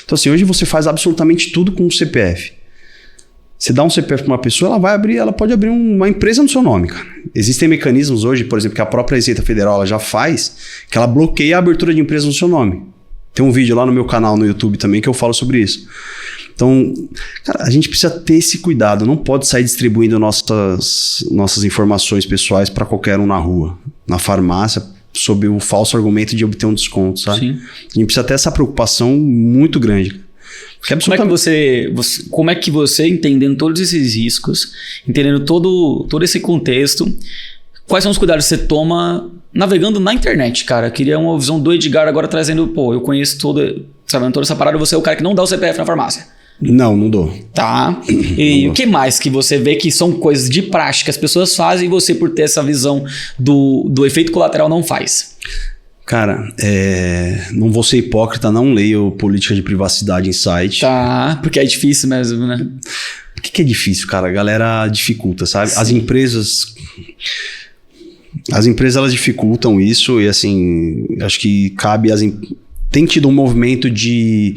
Então assim, hoje você faz absolutamente tudo com o CPF. Você dá um CPF para uma pessoa, ela pode abrir uma empresa no seu nome, cara. Existem mecanismos hoje, por exemplo, que a própria Receita Federal ela já faz, que ela bloqueia a abertura de empresa no seu nome. Tem um vídeo lá no meu canal no YouTube também que eu falo sobre isso. Então, cara, a gente precisa ter esse cuidado, não pode sair distribuindo nossas informações pessoais para qualquer um na rua, na farmácia, sob o falso argumento de obter um desconto, sabe? Sim. A gente precisa ter essa preocupação muito grande. Como é que você, entendendo todos esses riscos, entendendo todo esse contexto, quais são os cuidados que você toma navegando na internet, cara? Eu queria uma visão do Edgar agora trazendo, eu conheço sabendo toda essa parada, você é o cara que não dá o CPF na farmácia. Não dou. Tá. E o que mais que você vê que são coisas de prática que as pessoas fazem e você, por ter essa visão do efeito colateral, não faz? Cara, não vou ser hipócrita, não leio política de privacidade em site. Tá, porque é difícil mesmo, né? Por que é difícil, cara? A galera dificulta, sabe? Sim. As empresas elas dificultam isso e assim, acho que cabe tem tido um movimento de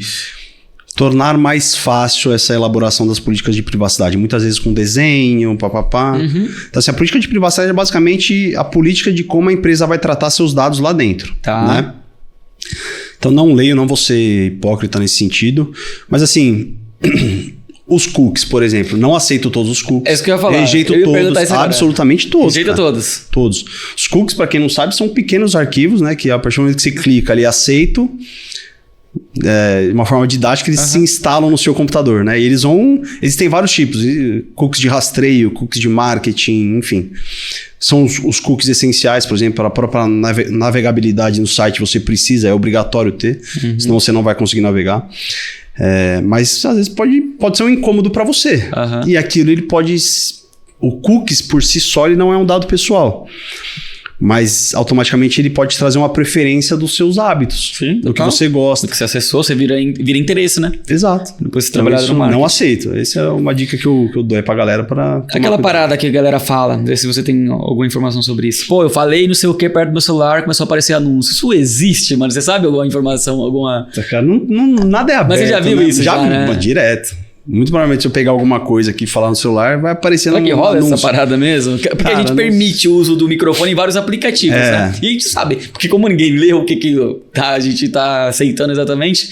tornar mais fácil essa elaboração das políticas de privacidade. Muitas vezes com desenho, papapá. Então, assim, a política de privacidade é basicamente a política de como a empresa vai tratar seus dados lá dentro. Tá. Né? Então, não vou ser hipócrita nesse sentido. Mas, assim... Os cookies, por exemplo, não aceito todos os cookies. É isso que eu ia falar. Rejeito todos, absolutamente todos. Rejeita todos. Todos. Os cookies, para quem não sabe, são pequenos arquivos, né? Que a partir do momento que você clica ali, aceito, de uma forma didática, eles se instalam no seu computador, né? E eles têm vários tipos. Cookies de rastreio, cookies de marketing, enfim. São os cookies essenciais, por exemplo, para a própria navegabilidade no site, você precisa, é obrigatório ter, senão você não vai conseguir navegar. Mas às vezes pode ser um incômodo para você. E aquilo ele pode... O cookies por si só ele não é um dado pessoal. Mas automaticamente ele pode trazer uma preferência dos seus hábitos. Sim, do que você gosta. Do que você acessou, você vira interesse, né? Exato. Depois você então, trabalhar no marketing. Não aceito. Essa é uma dica que eu dou pra galera pra... Aquela parada que a galera fala, não sei se você tem alguma informação sobre isso. Pô, eu falei não sei o que perto do meu celular, começou a aparecer anúncio. Isso existe, mano? Você sabe alguma informação, alguma... Cara, nada é aberto. Mas você já viu isso? Já vi, né? Direto. Muito provavelmente se eu pegar alguma coisa aqui e falar no celular, vai aparecer no anúncio. Será que rola anúncio. essa parada mesmo? Porque a gente permite o uso do microfone em vários aplicativos, né? E a gente sabe, porque como ninguém lê o que a gente tá aceitando exatamente,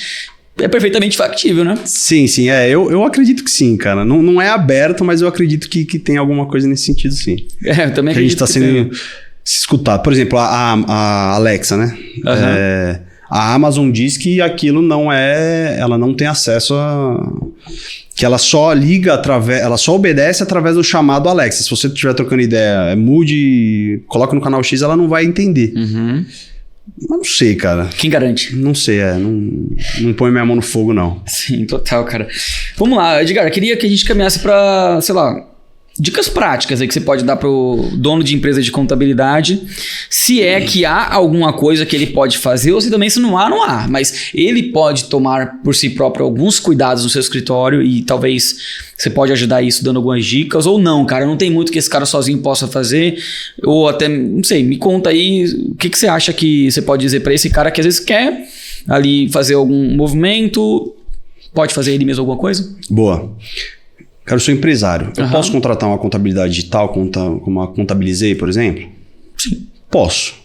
é perfeitamente factível, né? Sim. Eu acredito que sim, cara. Não é aberto, mas eu acredito que tem alguma coisa nesse sentido, sim. Eu também acredito que a gente tá sendo escutado. Por exemplo, a Alexa, né? A Amazon diz que aquilo ela não tem acesso a... Que ela só liga ela só obedece através do chamado Alexa. Se você estiver trocando ideia, mude, coloca no canal X, ela não vai entender. Mas não sei, cara. Quem garante? Não sei, não põe minha mão no fogo, não. Sim, total, cara. Vamos lá, Edgar, eu queria que a gente caminhasse pra, sei lá, dicas práticas aí que você pode dar pro dono de empresa de contabilidade, se é que há alguma coisa que ele pode fazer, ou se também se não há, mas ele pode tomar por si próprio alguns cuidados no seu escritório e talvez você pode ajudar isso dando algumas dicas, ou não, cara, não tem muito que esse cara sozinho possa fazer, ou até, não sei, me conta aí, o que você acha que você pode dizer para esse cara que às vezes quer ali fazer algum movimento, pode fazer ele mesmo alguma coisa? Boa. Cara, eu sou empresário. Eu posso contratar uma contabilidade digital como a Contabilizei, por exemplo? Sim. Posso.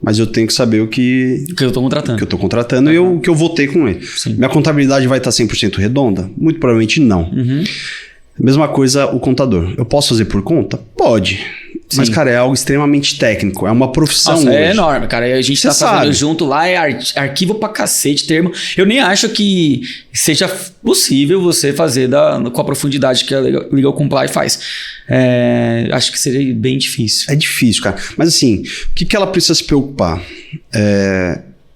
Mas eu tenho que saber o que eu estou contratando. O que eu estou contratando e o que eu vou ter com ele. Sim. Minha contabilidade vai estar 100% redonda? Muito provavelmente não. Mesma coisa o contador. Eu posso fazer por conta? Pode. Sim. Mas, cara, é algo extremamente técnico. É uma profissão. Nossa, é enorme, cara. A gente tá fazendo sabe. junto lá, é arquivo pra cacete, termo. Eu nem acho que seja possível você fazer com a profundidade que a Legal Comply faz. Acho que seria bem difícil. É difícil, cara. Mas, assim, o que ela precisa se preocupar?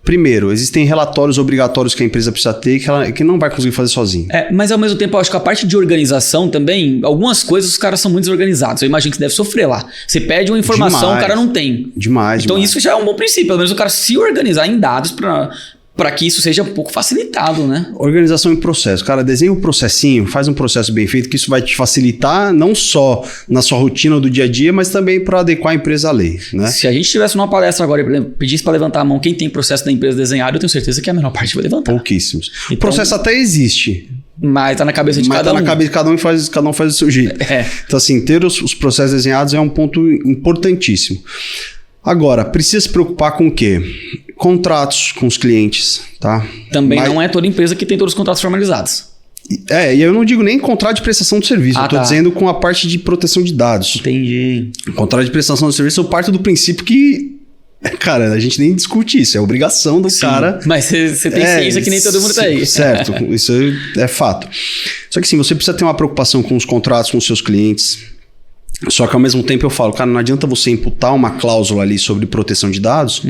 Primeiro, existem relatórios obrigatórios que a empresa precisa ter que não vai conseguir fazer sozinho. Mas ao mesmo tempo, eu acho que a parte de organização também, algumas coisas os caras são muito desorganizados. Eu imagino que você deve sofrer lá. Você pede uma informação, o cara não tem. Demais. Então isso já é um bom princípio. Pelo menos o cara se organizar em dados para que isso seja um pouco facilitado, né? Organização em processo. Cara, desenha um processinho, faz um processo bem feito, que isso vai te facilitar não só na sua rotina do dia a dia, mas também para adequar a empresa à lei, né? Se a gente estivesse numa palestra agora e pedisse para levantar a mão quem tem processo da empresa desenhado, eu tenho certeza que a menor parte vai levantar. Pouquíssimos. Então, o processo até existe. Mas tá na cabeça de cada um. Mas tá na cabeça de cada um e cada um faz do seu jeito. Então, assim, ter os processos desenhados é um ponto importantíssimo. Agora, precisa se preocupar com o quê? Contratos com os clientes, tá? Também não é toda empresa que tem todos os contratos formalizados. E eu não digo nem contrato de prestação de serviço, eu tô dizendo com a parte de proteção de dados. Entendi. Contrato de prestação de serviço, eu parto do princípio que, cara, a gente nem discute isso, é obrigação do cara. Mas você tem ciência que nem todo mundo tá aí. Certo, isso é fato. Só que sim, você precisa ter uma preocupação com os contratos com os seus clientes. Só que ao mesmo tempo eu falo, cara, não adianta você imputar uma cláusula ali sobre proteção de dados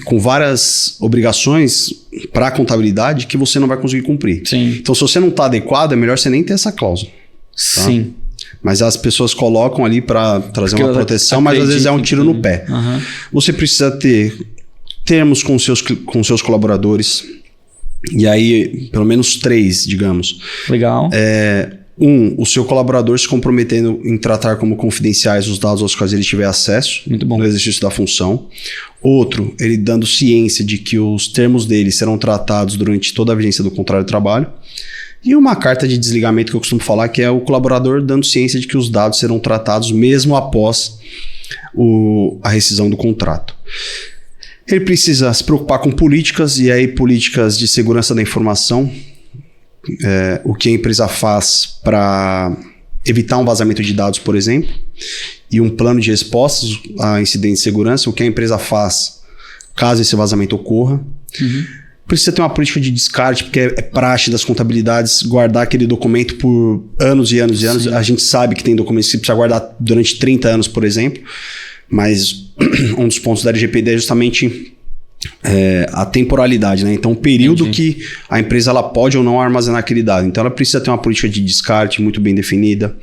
com várias obrigações para a contabilidade que você não vai conseguir cumprir. Sim. Então, se você não está adequado, é melhor você nem ter essa cláusula. Tá? Sim. Mas as pessoas colocam ali para trazer uma proteção, mas às vezes é um tiro no pé. Você precisa ter termos com seus colaboradores. E aí, pelo menos 3, digamos. Legal. O seu colaborador se comprometendo em tratar como confidenciais os dados aos quais ele tiver acesso no exercício da função. Outro, ele dando ciência de que os termos dele serão tratados durante toda a vigência do contrato de trabalho. E uma carta de desligamento que eu costumo falar, que é o colaborador dando ciência de que os dados serão tratados mesmo após a rescisão do contrato. Ele precisa se preocupar com políticas, e aí políticas de segurança da informação, o que a empresa faz para evitar um vazamento de dados, por exemplo, e um plano de respostas a incidentes de segurança, o que a empresa faz caso esse vazamento ocorra. Precisa ter uma política de descarte, porque é praxe das contabilidades guardar aquele documento por anos e anos e anos. Sim. A gente sabe que tem documentos que precisa guardar durante 30 anos, por exemplo, mas um dos pontos da LGPD é justamente a temporalidade, né? Então, o período que a empresa ela pode ou não armazenar aquele dado. Então, ela precisa ter uma política de descarte muito bem definida.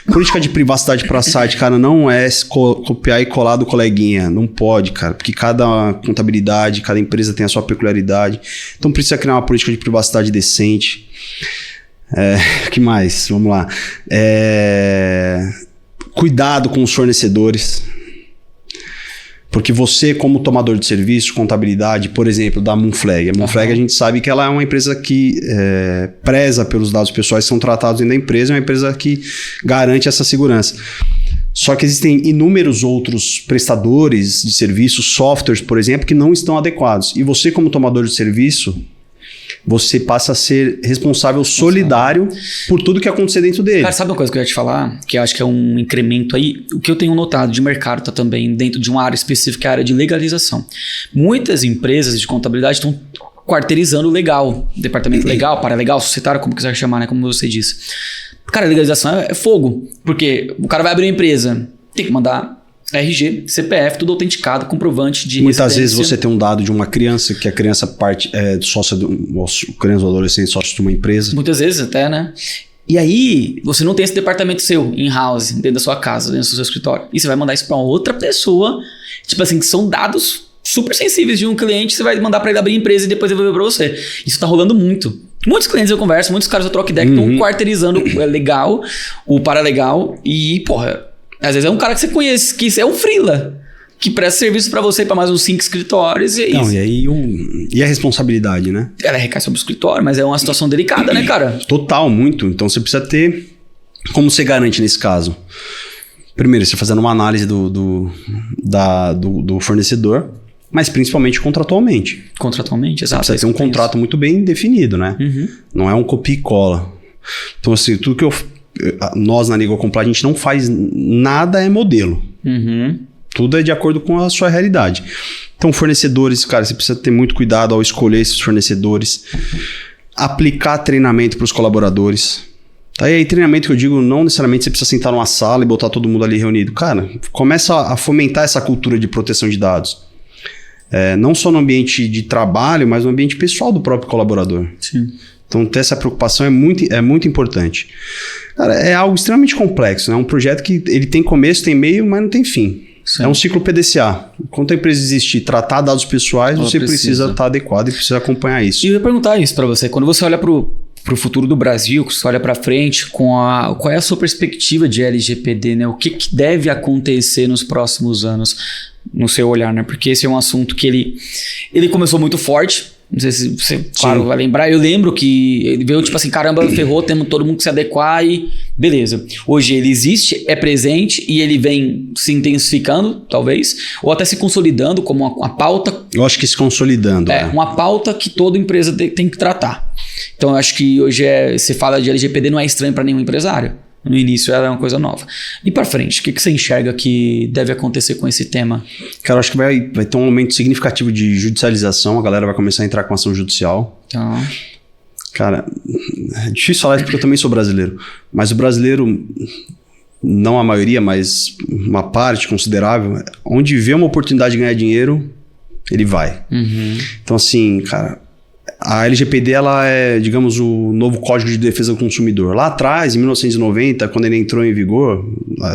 Política de privacidade para site, cara, não é copiar e colar do coleguinha. Não pode, cara, porque cada contabilidade, cada empresa tem a sua peculiaridade. Então, precisa criar uma política de privacidade decente. O que mais? Vamos lá. Cuidado com os fornecedores. Porque você, como tomador de serviço, contabilidade, por exemplo, da Moonflag. A Moonflag, a gente sabe que ela é uma empresa que preza pelos dados pessoais que são tratados dentro da empresa, é uma empresa que garante essa segurança. Só que existem inúmeros outros prestadores de serviços, softwares, por exemplo, que não estão adequados. E você, como tomador de serviço, você passa a ser responsável solidário por tudo que acontecer dentro dele. Cara, sabe uma coisa que eu ia te falar? Que eu acho que é um incremento aí. O que eu tenho notado de mercado tá também dentro de uma área específica, a área de legalização. Muitas empresas de contabilidade estão quarteirizando legal. Departamento legal, paralegal, societário, como quiser chamar, né? Como você disse. Cara, legalização é fogo. Porque o cara vai abrir uma empresa, tem que mandar RG, CPF, tudo autenticado, comprovante de Muitas vezes você tem um dado de uma criança, que a criança sócia criança ou adolescente sócio de uma empresa. Muitas vezes até, né? E aí, você não tem esse departamento seu, in-house, dentro da sua casa, dentro do seu escritório. E você vai mandar isso para outra pessoa, tipo assim, que são dados super sensíveis de um cliente, você vai mandar para ele abrir empresa e depois devolver para você. Isso tá rolando muito. Muitos clientes eu converso, muitos caras eu troco ideia que estão quarteirizando o legal, o paralegal e, porra, às vezes é um cara que você conhece, que é um freela, que presta serviço pra você para mais uns 5 escritórios e é isso. E aí e a responsabilidade, né? Ela recai sobre o escritório, mas é uma situação delicada, né, cara? Total, muito. Então você precisa ter... Como você garante nesse caso? Primeiro, você fazendo uma análise do fornecedor, mas principalmente contratualmente. Contratualmente, exato. Você precisa ter um contrato muito bem definido, né? Não é um copia e cola. Então assim, tudo que nós na Legal Comply, a gente não faz nada é modelo. Tudo é de acordo com a sua realidade. Então, fornecedores, cara, você precisa ter muito cuidado ao escolher esses fornecedores. Aplicar treinamento para os colaboradores. Tá? E aí, treinamento que eu digo, não necessariamente você precisa sentar numa sala e botar todo mundo ali reunido. Cara, começa a fomentar essa cultura de proteção de dados. Não só no ambiente de trabalho, mas no ambiente pessoal do próprio colaborador. Sim. Então, ter essa preocupação é muito importante. Cara, é algo extremamente complexo, né? É um projeto que ele tem começo, tem meio, mas não tem fim. Sim. É um ciclo PDCA. Enquanto a empresa existir, tratar dados pessoais, você precisa estar adequado e precisa acompanhar isso. E eu ia perguntar isso para você. Quando você olha para o futuro do Brasil, você olha para frente, qual é a sua perspectiva de LGPD, né? O que deve acontecer nos próximos anos, no seu olhar, né? Porque esse é um assunto que ele começou muito forte. Não sei se você, claro, vai lembrar. Eu lembro que ele veio tipo assim, caramba, ferrou, temos todo mundo que se adequar e beleza. Hoje ele existe, é presente e ele vem se intensificando, talvez, ou até se consolidando como uma pauta. Eu acho que se consolidando. Uma pauta que toda empresa tem que tratar. Então eu acho que hoje você fala de LGPD, não é estranho para nenhum empresário. No início ela é uma coisa nova. E para frente, o que você enxerga que deve acontecer com esse tema? Cara, eu acho que vai ter um aumento significativo de judicialização. A galera vai começar a entrar com ação judicial. Então... Cara, é difícil falar isso porque eu também sou brasileiro. Mas o brasileiro, não a maioria, mas uma parte considerável, onde vê uma oportunidade de ganhar dinheiro, ele vai. Então assim, cara... A LGPD, ela é, digamos, o novo Código de Defesa do Consumidor. Lá atrás, em 1990, quando ele entrou em vigor,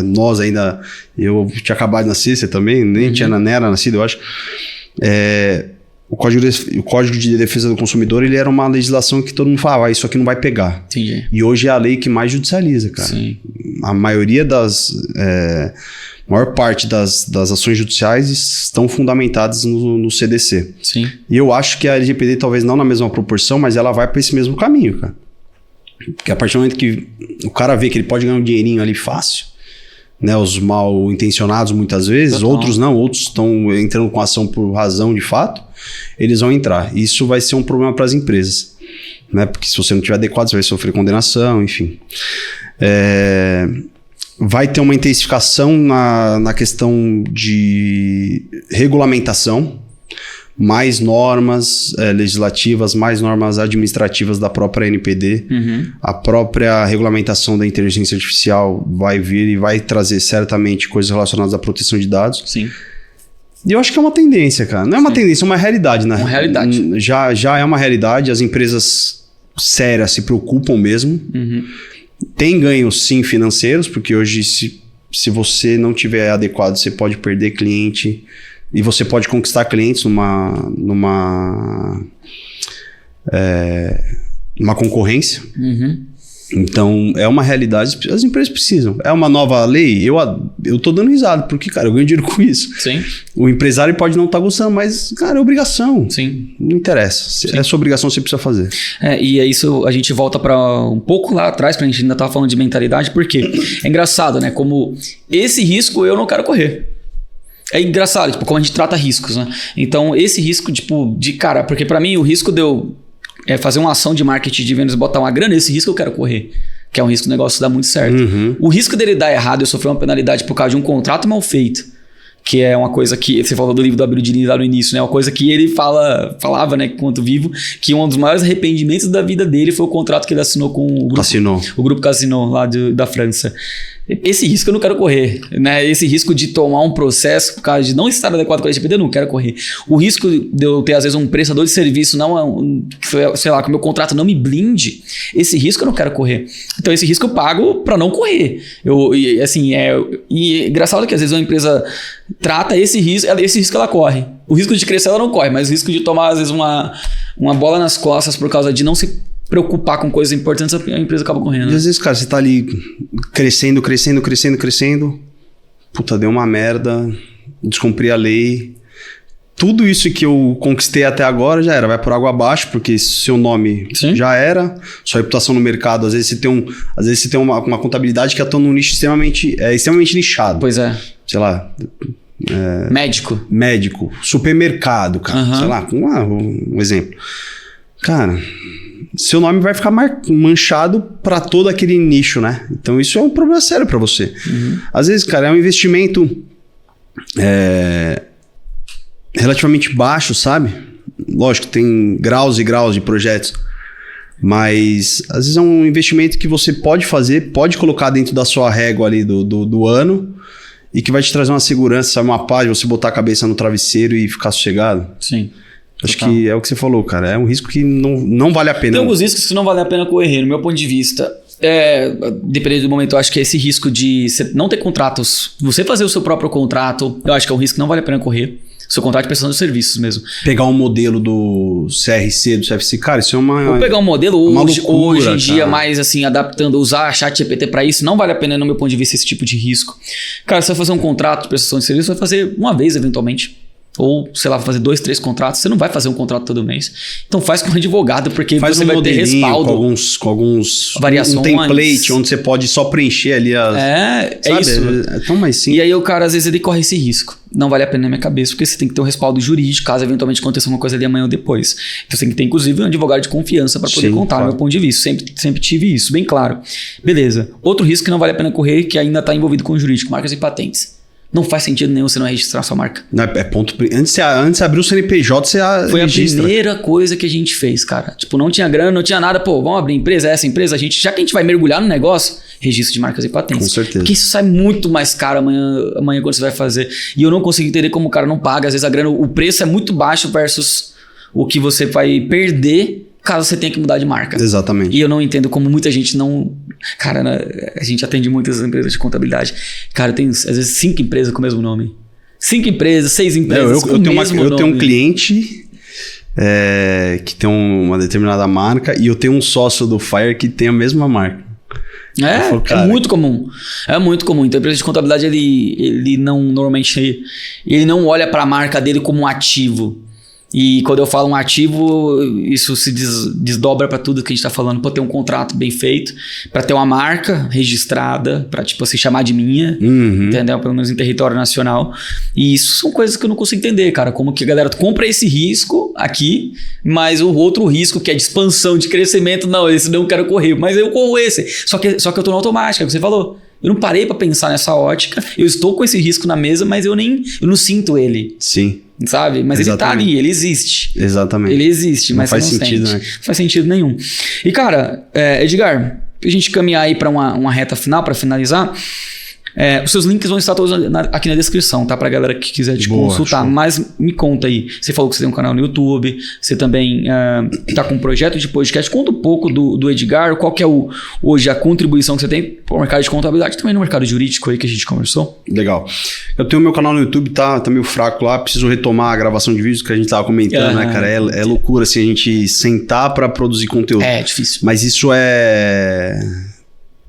nós ainda... Eu tinha acabado de nascer, você também, nem era nascido, eu acho. O Código de Defesa do Consumidor, ele era uma legislação que todo mundo falava, isso aqui não vai pegar. Entendi. E hoje é a lei que mais judicializa, cara. Sim. A maioria maior parte das ações judiciais estão fundamentadas no CDC. Sim. E eu acho que a LGPD, talvez não na mesma proporção, mas ela vai para esse mesmo caminho, cara. Porque a partir do momento que o cara vê que ele pode ganhar um dinheirinho ali fácil, né? Os mal intencionados muitas vezes, Total. outros não, outros estão entrando com ação por razão de fato, eles vão entrar. Isso vai ser um problema para as empresas, né? Porque se você não tiver adequado, você vai sofrer condenação, enfim. Vai ter uma intensificação na questão de regulamentação, mais normas legislativas, mais normas administrativas da própria NPD. A própria regulamentação da inteligência artificial vai vir e vai trazer certamente coisas relacionadas à proteção de dados. Sim. E eu acho que é uma tendência, cara. Não é uma tendência, é uma realidade, né? Uma realidade. Já é uma realidade, as empresas sérias se preocupam mesmo. Tem ganhos, sim, financeiros, porque hoje, se você não tiver adequado, você pode perder cliente e você pode conquistar clientes numa concorrência. Então, é uma realidade, as empresas precisam. É uma nova lei, eu tô dando risada, porque, cara, eu ganho dinheiro com isso. Sim. O empresário pode não estar gostando, mas, cara, é obrigação. Sim. Não interessa. É sua obrigação, você precisa fazer. E é isso, a gente volta para um pouco lá atrás, pra gente ainda tava falando de mentalidade, porque é engraçado, né? Como esse risco eu não quero correr. É engraçado, tipo, como a gente trata riscos, né? Então, esse risco, tipo, cara, porque pra mim o risco de eu fazer uma ação de marketing de vendas e botar uma grana, esse risco eu quero correr. Que é um risco do negócio dar muito certo. O risco dele dar errado, eu sofrer uma penalidade por causa de um contrato mal feito, que é uma coisa que, você falou do livro do Abílio Diniz lá no início, né? Uma coisa que ele falava, né, enquanto vivo, que um dos maiores arrependimentos da vida dele foi o contrato que ele assinou com o grupo Casino lá da França. Esse risco eu não quero correr, né? Esse risco de tomar um processo por causa de não estar adequado com a LGPD, eu não quero correr. O risco de eu ter, às vezes, um prestador de serviço, sei lá, que o meu contrato não me blinde, esse risco eu não quero correr. Então, esse risco eu pago para não correr. E engraçado que, às vezes, uma empresa trata esse risco ela corre. O risco de crescer ela não corre, mas o risco de tomar, às vezes, uma bola nas costas por causa de não se preocupar com coisas importantes, a empresa acaba correndo. E às vezes, cara, você tá ali crescendo. Puta, deu uma merda, descumpri a lei. Tudo isso que eu conquistei até agora já era, vai por água abaixo, porque seu nome já era, sua reputação no mercado, às vezes você tem uma contabilidade que atua num nicho extremamente nichado. Pois é. Sei lá... Médico, supermercado, cara, sei lá, um exemplo. Cara... seu nome vai ficar manchado para todo aquele nicho, né? Então isso é um problema sério para você. Às vezes, cara, é um investimento relativamente baixo, sabe? Lógico, tem graus e graus de projetos, mas às vezes é um investimento que você pode fazer, pode colocar dentro da sua régua ali do ano e que vai te trazer uma segurança, uma paz, você botar a cabeça no travesseiro e ficar sossegado. Sim. Acho que é o que você falou, cara. É um risco que não vale a pena. Tem alguns riscos que não vale a pena correr, no meu ponto de vista. Dependendo do momento, eu acho que esse risco de você não ter contratos, você fazer o seu próprio contrato, eu acho que é um risco que não vale a pena correr. Seu contrato de prestação de serviços mesmo. Pegar um modelo do CRC, do CFC, cara, isso é uma... Ou pegar um modelo hoje em dia, cara, mais assim, adaptando, usar a ChatGPT para isso, não vale a pena, no meu ponto de vista, esse tipo de risco. Cara, se você vai fazer um contrato de prestação de serviço, você vai fazer uma vez, eventualmente. Ou, sei lá, vai fazer 2, 3 contratos. Você não vai fazer um contrato todo mês. Então faz com um advogado, porque você vai ter respaldo. Com alguns variações. Um template onde você pode só preencher ali as... É isso. É tão mais simples. E aí o cara, às vezes, ele corre esse risco. Não vale a pena na minha cabeça, porque você tem que ter um respaldo jurídico, caso eventualmente aconteça alguma coisa ali amanhã ou depois. Então você tem que ter, inclusive, um advogado de confiança para poder contar, claro. Meu ponto de vista. Sempre tive isso, bem claro. Beleza. Outro risco que não vale a pena correr, que ainda está envolvido com o jurídico, marcas e patentes. Não faz sentido nenhum você não registrar sua marca. Não, antes de abrir o CNPJ, você Foi registra. A primeira coisa que a gente fez, cara. Tipo, não tinha grana, não tinha nada. Pô, vamos abrir empresa, essa empresa. Já que a gente vai mergulhar no negócio, registro de marcas e patentes. Com certeza. Porque isso sai muito mais caro amanhã quando você vai fazer. E eu não consigo entender como o cara não paga. Às vezes a grana, o preço é muito baixo versus o que você vai perder caso você tenha que mudar de marca. Exatamente. E eu não entendo como muita gente não... Cara, a gente atende muitas empresas de contabilidade. Cara, tem às vezes 5 empresas com o mesmo nome. 5 empresas, 6 empresas com o mesmo nome. Eu tenho um cliente que tem uma determinada marca e eu tenho um sócio do Fire que tem a mesma marca. É muito comum. É muito comum. Então, a empresa de contabilidade, ele não normalmente... Ele não olha para a marca dele como um ativo. E quando eu falo um ativo, isso se desdobra para tudo que a gente tá falando, para ter um contrato bem feito, para ter uma marca registrada, para tipo se chamar de minha, entendeu? Pelo menos em território nacional. E isso são coisas que eu não consigo entender, cara, como que a galera compra esse risco aqui, mas o outro risco que é de expansão, de crescimento, não, esse não quero correr, mas eu corro esse. Só que eu tô no automático, é o que você falou. Eu não parei para pensar nessa ótica, eu estou com esse risco na mesa, mas eu não sinto ele. Sim. Sabe? Mas exatamente. Ele tá ali, ele existe. Exatamente. Ele existe, mas não faz você não sentido, sente. né? Não faz sentido nenhum. E cara, Edgar, pra gente caminhar aí pra uma reta final, pra finalizar, os seus links vão estar todos aqui na descrição, tá? Pra galera que quiser te consultar. Show. Mas me conta aí, você falou que você tem um canal no YouTube, você também tá com um projeto de podcast. Conta um pouco do Edgar, qual que é hoje a contribuição que você tem pro mercado de contabilidade, também no mercado jurídico aí que a gente conversou. Legal. Eu tenho meu canal no YouTube, tá meio fraco lá, preciso retomar a gravação de vídeos que a gente tava comentando, né, cara? É loucura assim a gente sentar pra produzir conteúdo. É difícil. Mas isso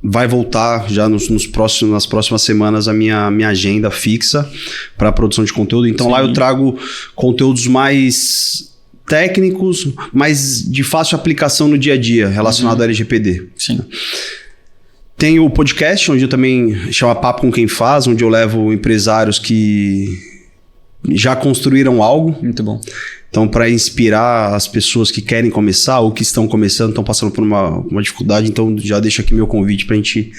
vai voltar já nas próximas semanas a minha agenda fixa para a produção de conteúdo. Então lá eu trago conteúdos mais técnicos, mas de fácil aplicação no dia a dia, relacionado ao LGPD. Sim. Tem o podcast, onde eu também chamo Papo com Quem Faz, onde eu levo empresários que já construíram algo. Muito bom. Então, para inspirar as pessoas que querem começar ou que estão começando, estão passando por uma dificuldade, então já deixo aqui meu convite para a gente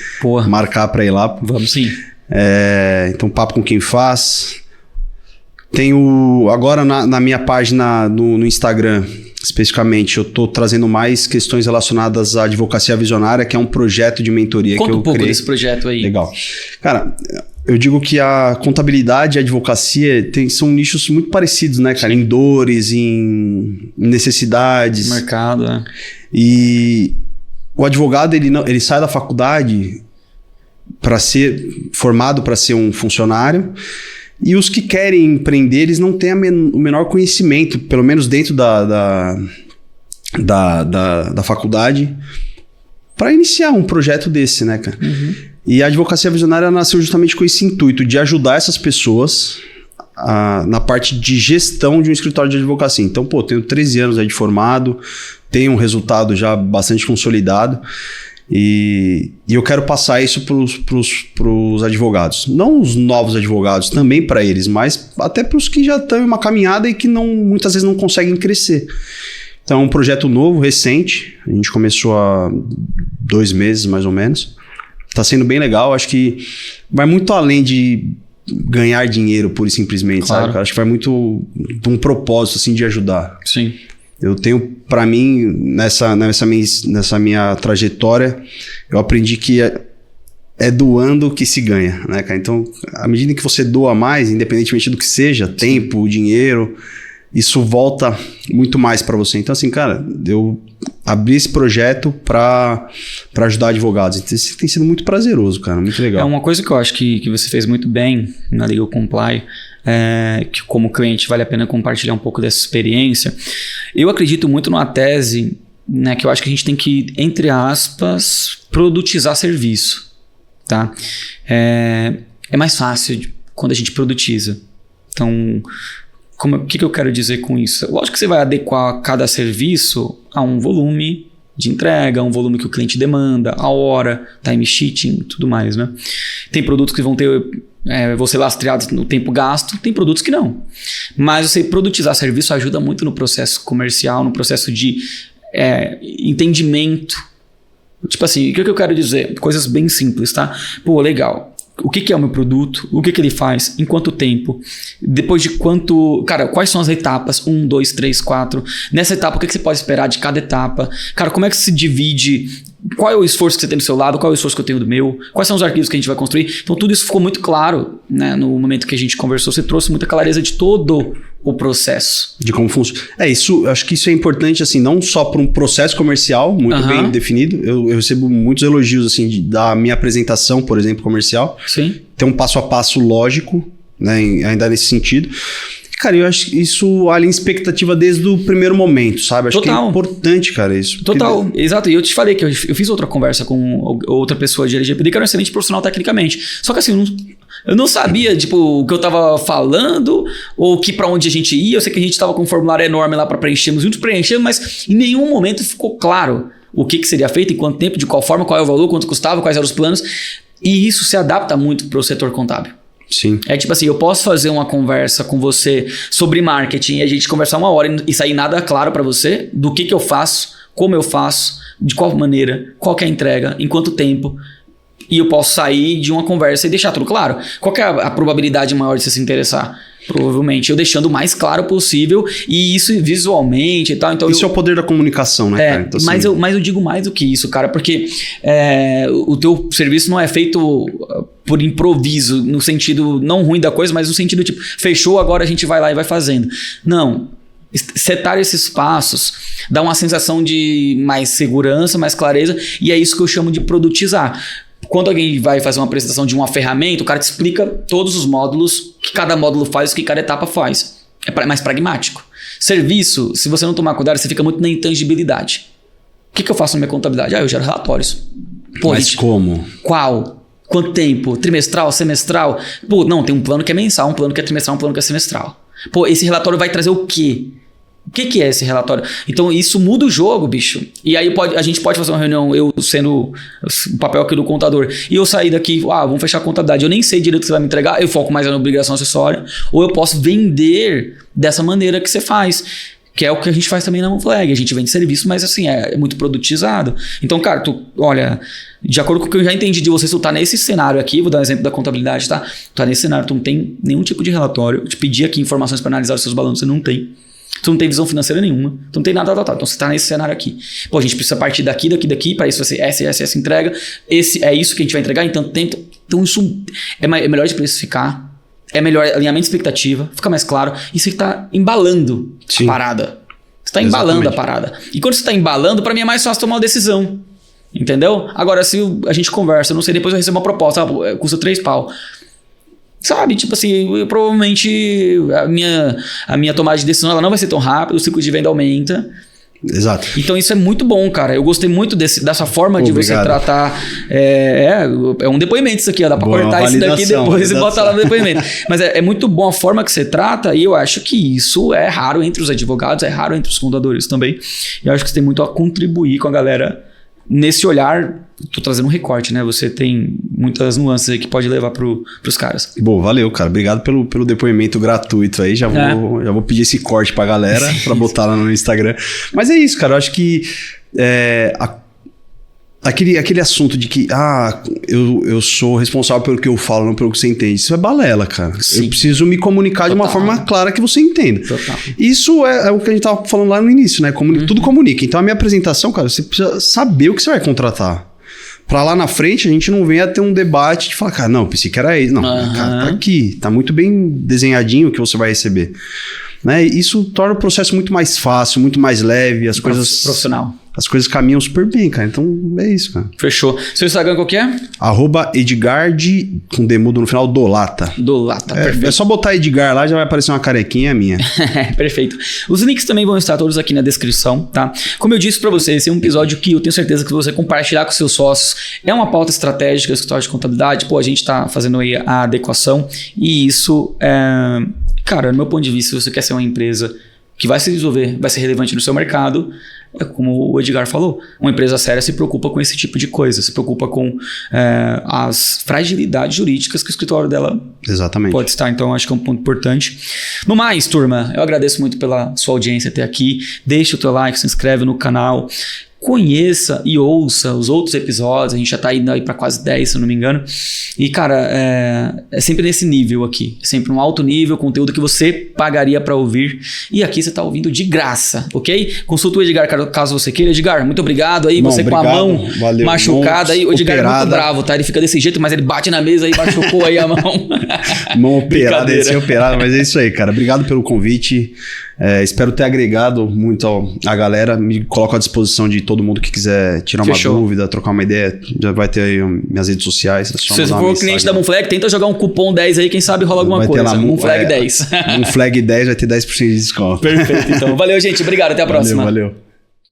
marcar para ir lá. Vamos sim. Então, Papo com Quem Faz. Tenho agora na minha página no Instagram, especificamente, eu estou trazendo mais questões relacionadas à advocacia visionária, que é um projeto de mentoria que eu criei. Conta um pouco desse projeto aí. Legal. Cara, eu digo que a contabilidade e a advocacia são nichos muito parecidos, né, cara? Sim. Em dores, em necessidades. Mercado, E o advogado, ele sai da faculdade para ser formado para ser um funcionário, e os que querem empreender, eles não têm o menor conhecimento, pelo menos dentro da faculdade, para iniciar um projeto desse, né, cara? E a advocacia visionária nasceu justamente com esse intuito de ajudar essas pessoas na parte de gestão de um escritório de advocacia. Então, tenho 13 anos aí de formado, tenho um resultado já bastante consolidado e eu quero passar isso pros advogados. Não os novos advogados, também para eles, mas até para os que já estão em uma caminhada e que muitas vezes não conseguem crescer. Então, é um projeto novo, recente. A gente começou há 2 meses, mais ou menos. Tá sendo bem legal, acho que vai muito além de ganhar dinheiro pura e simplesmente, claro. Sabe? Acho que vai muito de um propósito, assim, de ajudar. Sim. Eu tenho, para mim, nessa minha trajetória, eu aprendi que é doando que se ganha, né, cara? Então, à medida que você doa mais, independentemente do que seja, tempo, dinheiro, isso volta muito mais para você. Então, assim, cara, eu abri esse projeto para ajudar advogados. Isso tem sido muito prazeroso, cara, muito legal. É uma coisa que eu acho que você fez muito bem na Legal Comply, que como cliente vale a pena compartilhar um pouco dessa experiência. Eu acredito muito numa tese, né, que eu acho que a gente tem que, entre aspas, produtizar serviço, tá? É mais fácil quando a gente produtiza. Então, o que eu quero dizer com isso? Lógico que você vai adequar cada serviço a um volume de entrega, a um volume que o cliente demanda, a hora, time sheeting, tudo mais, né? Tem produtos que vão ser lastreados no tempo gasto, tem produtos que não. Mas você produtizar serviço ajuda muito no processo comercial, no processo de entendimento. Tipo assim, o que eu quero dizer? Coisas bem simples, tá? Legal. O que é o meu produto? O que ele faz? Em quanto tempo? Depois de quanto... Cara, quais são as etapas? 1, 2, 3, 4. Nessa etapa, o que você pode esperar de cada etapa? Cara, como é que se divide? Qual é o esforço que você tem do seu lado? Qual é o esforço que eu tenho do meu? Quais são os arquivos que a gente vai construir? Então, tudo isso ficou muito claro, né? No momento que a gente conversou, você trouxe muita clareza de todo o processo. De como funciona. Acho que isso é importante, assim, não só para um processo comercial muito bem definido. Eu recebo muitos elogios, assim, da minha apresentação, por exemplo, comercial. Sim. Tem um passo a passo lógico, né? Ainda nesse sentido. Cara, eu acho que isso alinha expectativa desde o primeiro momento, sabe? Acho Total. que é importante, cara, isso. Total, exato. E eu te falei que eu fiz outra conversa com outra pessoa de LGPD que era um excelente profissional tecnicamente. Só que assim, eu não sabia, tipo, o que eu tava falando ou pra onde a gente ia. Eu sei que a gente tava com um formulário enorme lá pra preenchermos juntos, mas em nenhum momento ficou claro o que seria feito, em quanto tempo, de qual forma, qual é o valor, quanto custava, quais eram os planos. E isso se adapta muito pro setor contábil. Sim. É tipo assim, eu posso fazer uma conversa com você sobre marketing e a gente conversar 1 hora e sair nada claro pra você do que eu faço, como eu faço, de qual maneira, qual que é a entrega, em quanto tempo. E eu posso sair de uma conversa e deixar tudo claro. Qual que é a probabilidade maior de você se interessar? Provavelmente eu deixando o mais claro possível e isso visualmente e tal. Então isso é o poder da comunicação, né, cara? Então, mas eu digo mais do que isso, cara, porque o teu serviço não é feito por improviso, no sentido não ruim da coisa, mas no sentido tipo, fechou, agora a gente vai lá e vai fazendo. Não. Setar esses passos dá uma sensação de mais segurança, mais clareza, e é isso que eu chamo de produtizar. Quando alguém vai fazer uma apresentação de uma ferramenta, o cara te explica todos os módulos, que cada módulo faz, o que cada etapa faz. É mais pragmático. Serviço, se você não tomar cuidado, você fica muito na intangibilidade. O que eu faço na minha contabilidade? Eu gero relatórios. Pô, mas como? Qual? Quanto tempo? Trimestral? Semestral? Pô, não, tem um plano que é mensal, um plano que é trimestral, um plano que é semestral. Pô, esse relatório vai trazer o quê? O que é esse relatório? Então isso muda o jogo, bicho. E aí a gente pode fazer uma reunião, eu sendo o papel aqui do contador, e eu sair daqui, vamos fechar a contabilidade. Eu nem sei direito o que você vai me entregar, eu foco mais na obrigação acessória, ou eu posso vender dessa maneira que você faz. Que é o que a gente faz também na Monflag. A gente vende serviço, mas assim, é muito produtizado. Então, cara, olha, de acordo com o que eu já entendi de você, tu tá nesse cenário aqui, vou dar um exemplo da contabilidade, tá? Tu tá nesse cenário, tu não tem nenhum tipo de relatório. Eu te pedi aqui informações para analisar os seus balanços, você não tem. Tu não tem visão financeira nenhuma. Tu não tem nada, Então você tá nesse cenário aqui. Pô, a gente precisa partir daqui, para isso vai ser essa entrega. É isso que a gente vai entregar em tanto tempo. Então isso é melhor de precificar. É melhor alinhamento de expectativa. Fica mais claro. E você tá embalando a parada. Você tá embalando a parada. E quando você tá embalando, pra mim é mais fácil tomar uma decisão. Entendeu? Agora, se a gente conversa, eu não sei, depois eu recebo uma proposta, custa 3 pau. Sabe, tipo assim, provavelmente a minha tomada de decisão ela não vai ser tão rápida, o ciclo de venda aumenta. Exato. Então isso é muito bom, cara. Eu gostei muito dessa forma de você tratar. É um depoimento isso aqui, ó. Dá pra cortar isso daqui depois e botar lá no depoimento. Mas é muito bom a forma que você trata e eu acho que isso é raro entre os advogados, é raro entre os contadores também. E eu acho que você tem muito a contribuir com a galera nesse olhar. Tô trazendo um recorte, né? Você tem muitas nuances aí que pode levar pros caras. Bom, valeu, cara. Obrigado pelo depoimento gratuito aí. Já vou pedir esse corte pra galera pra botar lá no Instagram. Mas é isso, cara. Eu acho que aquele assunto de que eu sou responsável pelo que eu falo, não pelo que você entende. Isso é balela, cara. Sim. Eu preciso me comunicar de uma forma clara que você entenda. Total. Isso é o que a gente tava falando lá no início, né? Tudo comunica. Então a minha apresentação, cara, você precisa saber o que você vai contratar. Pra lá na frente a gente não venha ter um debate de falar, cara, não, pensei que era isso. Não, cara, tá aqui. Tá muito bem desenhadinho o que você vai receber. Né? Isso torna o processo muito mais fácil, muito mais leve. As coisas... Profissional. As coisas caminham super bem, cara. Então, é isso, cara. Fechou. Seu Instagram qual que é? @Edgard, com demudo no final, Dolata. Dolata, perfeito. É só botar Edgar lá, já vai aparecer uma carequinha minha. Perfeito. Os links também vão estar todos aqui na descrição, tá? Como eu disse pra você, esse é um episódio que eu tenho certeza que você compartilhar com seus sócios. É uma pauta estratégica, escritório de contabilidade. Pô, a gente tá fazendo aí a adequação. E isso, cara, no meu ponto de vista, se você quer ser uma empresa que vai se desenvolver, vai ser relevante no seu mercado, é como o Edgar falou, uma empresa séria se preocupa com esse tipo de coisa, se preocupa com as fragilidades jurídicas que o escritório dela pode estar. Então, acho que é um ponto importante. No mais, turma, eu agradeço muito pela sua audiência até aqui. Deixa o teu like, se inscreve no canal. Conheça e ouça os outros episódios. A gente já tá indo aí para quase 10, se eu não me engano. E, cara, é sempre nesse nível aqui. É sempre um alto nível, conteúdo que você pagaria para ouvir. E aqui você tá ouvindo de graça, ok? Consulta o Edgar Carlos caso você queira. Edgar, muito obrigado aí. Irmão, Você com a mão valeu, machucada aí. O Edgar é muito operada. bravo, tá? Ele fica desse jeito, mas ele bate na mesa aí, machucou aí a mão. Mão operada, Brincadeira. sem operada, mas é isso aí, cara. Obrigado pelo convite. Espero ter agregado muito a galera. Me coloco à disposição de todo mundo que quiser tirar uma Fechou. dúvida, trocar uma ideia. Já vai ter aí minhas redes sociais. É só Se você mandar uma for cliente mensagem. da Moonflag, tenta jogar um cupom 10 aí, quem sabe rola alguma Vai ter coisa. lá, Moonflag 10. Um flag 10 vai ter 10% de desconto. Perfeito, então. Valeu, gente. Obrigado. Até a próxima. Valeu.